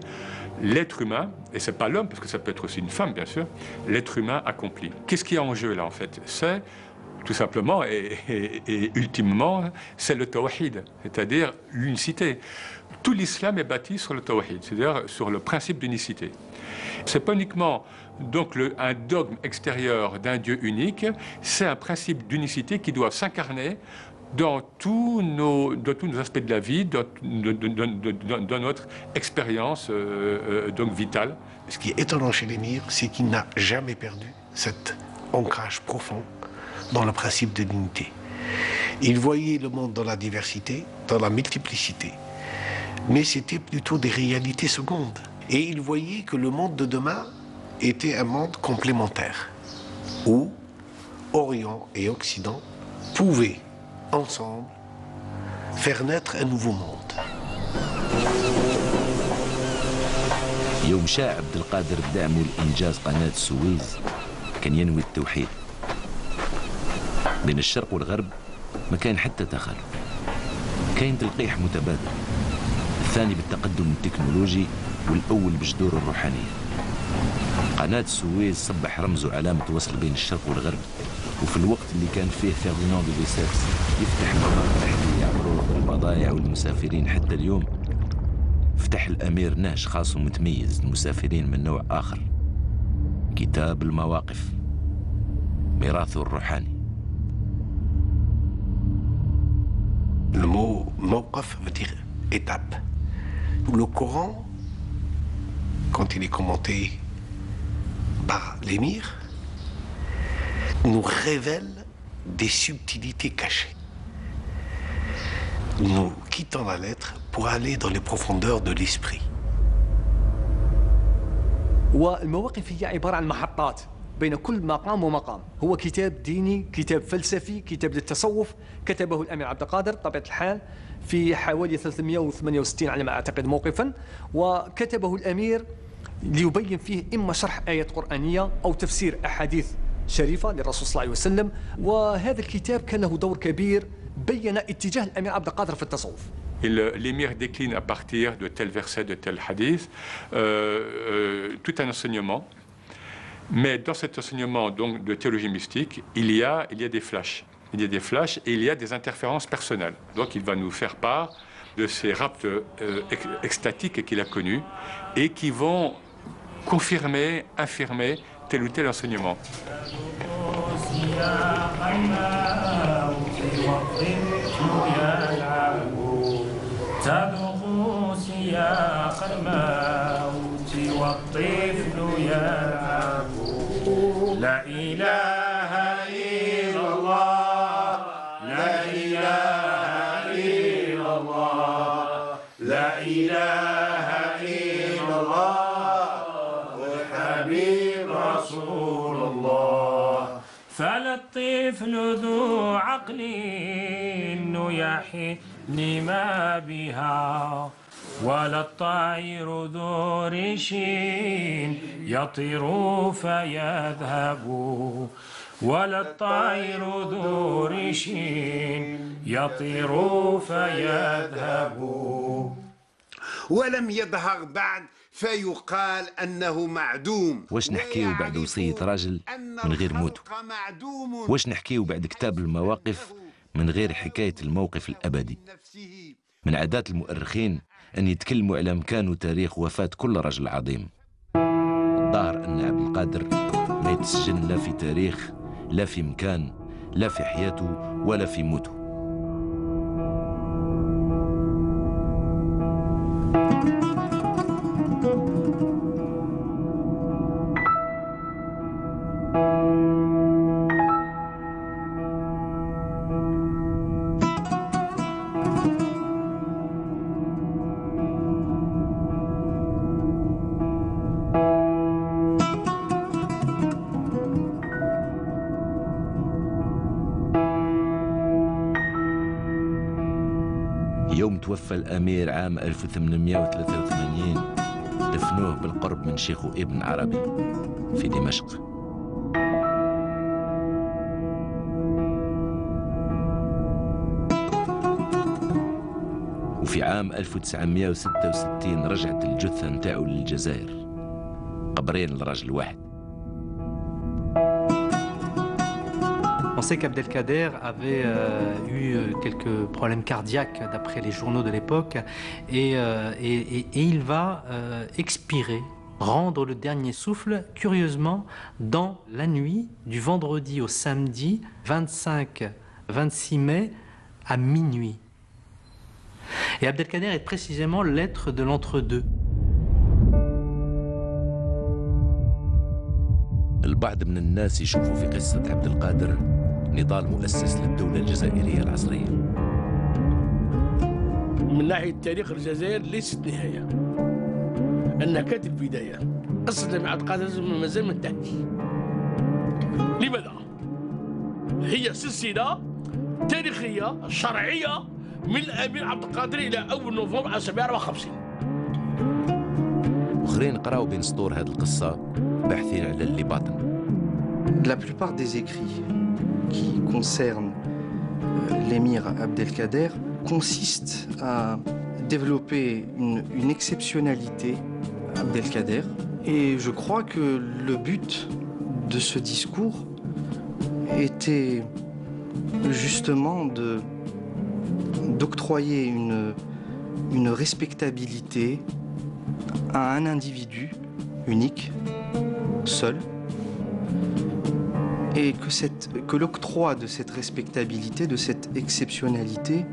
l'être humain, et c'est pas l'homme, parce que ça peut être aussi une femme, bien sûr, l'être humain accompli. Qu'est-ce qui est en jeu là, en fait? C'est tout simplement et ultimement, c'est le tawhid, c'est-à-dire l'unicité. Tout l'islam est bâti sur le tawhid, c'est-à-dire sur le principe d'unicité. C'est pas uniquement donc un dogme extérieur d'un Dieu unique, c'est un principe d'unicité qui doit s'incarner dans tous nos aspects de la vie, dans notre expérience donc vitale. Ce qui est étonnant chez l'émir, c'est qu'il n'a jamais perdu cet ancrage profond dans le principe de l'unité. Il voyait le monde dans la diversité, dans la multiplicité, mais c'était plutôt des réalités secondes. Et il voyait que le monde de demain était un monde complémentaire, où Orient et Occident pouvaient ensemble faire naître un nouveau monde. يوم شاء عبد القادر بدعمه لإنجاز قناة السويس كان ينوي التوحيد بين الشرق والغرب، ما كان حتى تخلف، كاين تلقيح متبادل، الثاني بالتقدم التكنولوجي والأول بجذور الروحانية. قناة السويس صبح رمز وعلامة وصل بين الشرق والغرب، وفي الوقت اللي كان فيه فرديناند دو ليسيرس يفتح ممر بحري يعبروه البضائع والمسافرين حتى اليوم، فتح الأمير نهج خاص ومتميز للمسافرين من نوع آخر، كتاب المواقف، ميراثه الروحاني. Le mot mawqaf veut dire étape. Le Coran, quand il est commenté par l'émir, nous révèle des subtilités cachées. Nous quittons la lettre pour aller dans les profondeurs de l'esprit. والمواقف هي عبارة عن محطات بين كل مقام ومقام. هو كتاب ديني، كتاب فلسفي، كتاب للتصوف، كتبه الأمير عبد القادر بطبيعة الحال في حوالي 368 على ما أعتقد موقفا، وكتبه الأمير ليبين فيه إما شرح آيات قرآنية أو تفسير أحاديث شريفة للرسول صلى الله عليه وسلم. وهذا الكتاب كان له دور كبير، بين اتجاه الأمير عبد القادر في التصوف. L'émir décline à partir de tel verset, de tel hadith, tout un enseignement. Mais dans cet enseignement donc, de théologie mystique, il y a des flashs. Il y a des flashs et il y a des interférences personnelles. Donc il va nous faire part de ces rapts extatiques qu'il a connus et qui vont confirmer, infirmer tel ou tel enseignement. تذوق سياق الموت والطفل يلعب لا إله إلا الله لا إله إلا الله لا إله إلا الله والحبيب رسول الله فلا الطفل ذو عقل يحي لما بها ولا الطير ذو ريش يطير فيذهب ولا الطير ذو ريش يطير فيذهب ولم يظهر بعد فيقال أنه معدوم. واش نحكيو بعد وصية راجل من غير موته؟ واش نحكيو بعد كتاب المواقف من غير حكاية الموقف الأبدي؟ من عادات المؤرخين أن يتكلموا على مكان وتاريخ وفاة كل رجل عظيم. الظاهر أن عبد القادر ما يتسجن لا في تاريخ، لا في مكان، لا في حياته ولا في موته. يوم توفى الأمير عام 1883 دفنوه بالقرب من شيخو ابن عربي في دمشق. وفي عام 1966 رجعت الجثة نتاعو للجزائر، قبرين لرجل واحد. On sait qu'Abdelkader avait eu quelques problèmes cardiaques d'après les journaux de l'époque et il va expirer, rendre le dernier souffle, curieusement, dans la nuit du vendredi au samedi 25-26 mai à minuit. Et Abdelkader est précisément l'être de l'entre-deux. البعض من الناس يشوفوا في قصة عبد القادر نضال مؤسس للدولة الجزائرية العصرية. من ناحية تاريخ الجزائر ليست نهاية، أنها كانت البداية. قصة الأمير عبد القادر مازال ما انتهتش. لماذا؟ هي سلسلة تاريخية شرعية من الأمير عبد القادر إلى أول نوفمبر 1954. آخرين قراوا بين سطور هذه القصة باحثين على اللي باطن. La plupart des écrits qui concernent l'émir Abdelkader consistent à développer une exceptionnalité Abdelkader. Et je crois que le but de ce discours était justement d'octroyer une respectabilité à un individu unique, seul, et que l'octroi de cette respectabilité, de cette exceptionnalité,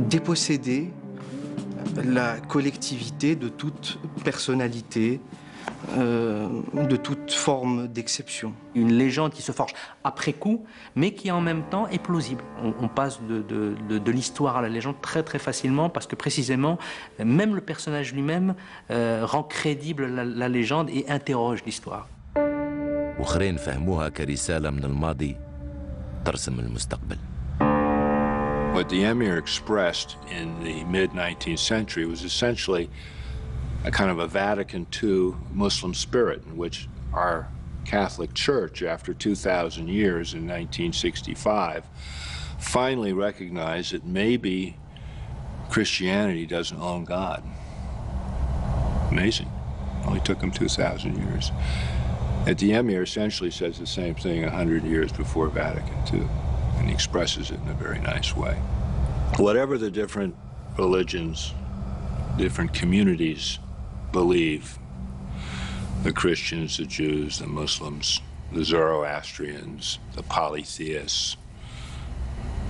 dépossédait la collectivité de toute personnalité, de toute forme d'exception. Une légende qui se forge après coup, mais qui en même temps est plausible. On passe de l'histoire à la légende très très facilement parce que précisément, même le personnage lui-même rend crédible la légende et interroge l'histoire. وآخرين فهموها كرسالة من الماضي ترسم المستقبل. What the emir expressed in the mid-19th century was essentially a kind of a Vatican II Muslim spirit in which our Catholic Church, after 2,000 years in 1965, finally recognized that maybe Christianity doesn't own God. Amazing. Only took them 2,000 years. And the emir essentially says the same thing 100 years before Vatican II, and he expresses it in a very nice way. Whatever the different religions, different communities believe, the Christians, the Jews, the Muslims, the Zoroastrians, the polytheists,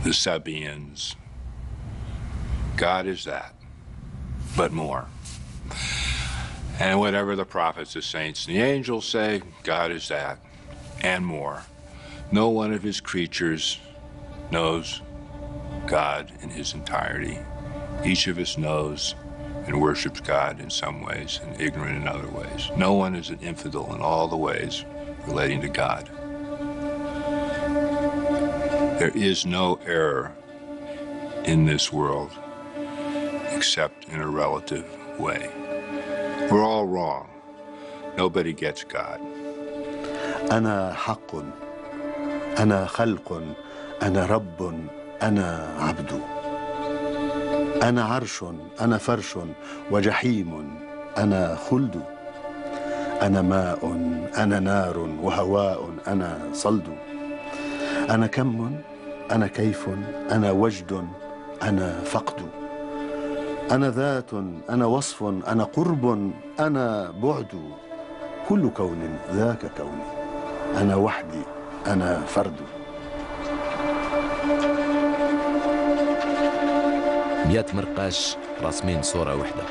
the Sabaeans, God is that, but more. And whatever the prophets, the saints, and the angels say, God is that, and more. No one of his creatures knows God in his entirety. Each of us knows and worships God in some ways and ignorant in other ways. No one is an infidel in all the ways relating to God. There is no error in this world except in a relative way. We're all wrong. Nobody gets God. أنا حق، أنا خلق، أنا رب، أنا عبد. أنا عرش، أنا فرش، وجحيم، أنا خلد. أنا ماء، أنا نار، وهواء، أنا صلد. أنا كم، أنا كيف، أنا وجد، أنا فقد. أنا ذات، أنا وصف، أنا قرب، أنا بعد. كل كون ذاك كوني. أنا وحدي، أنا فرد. 100 مرقاش راسمين صورة واحدة.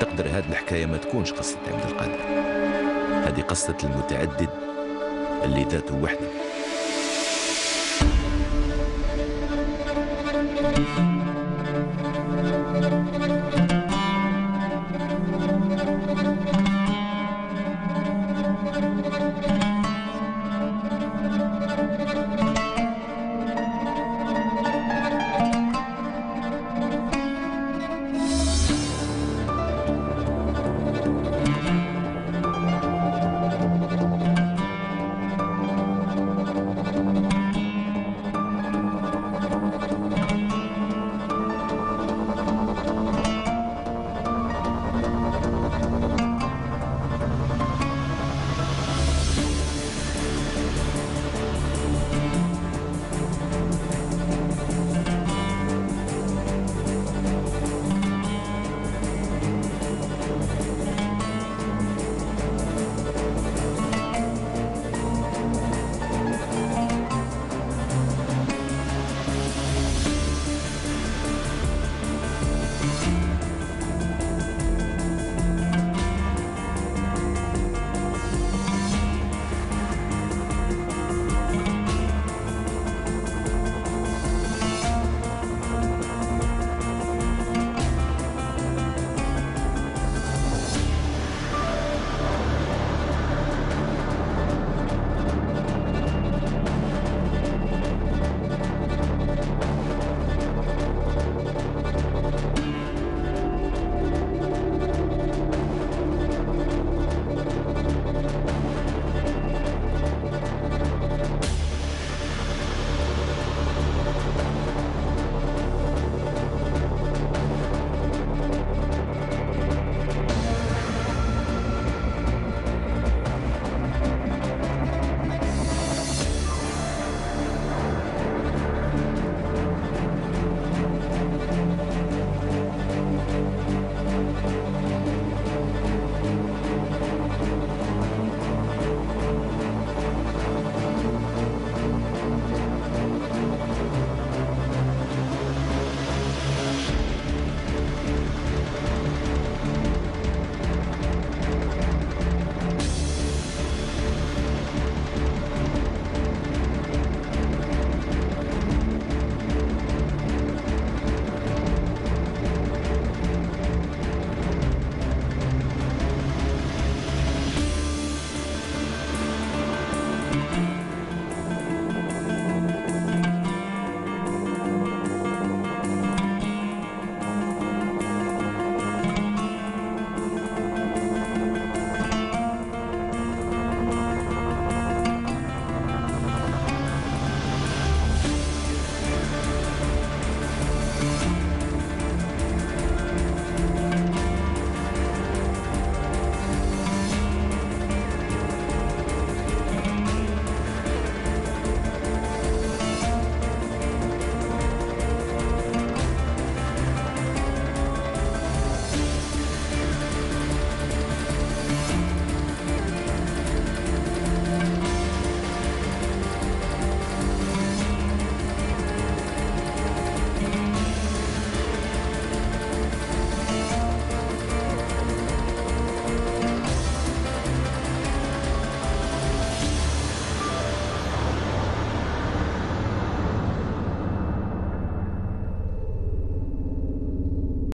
تقدر هذه الحكاية ما تكونش قصة عبد القادر، هذه قصة المتعدد اللي ذاته وحده.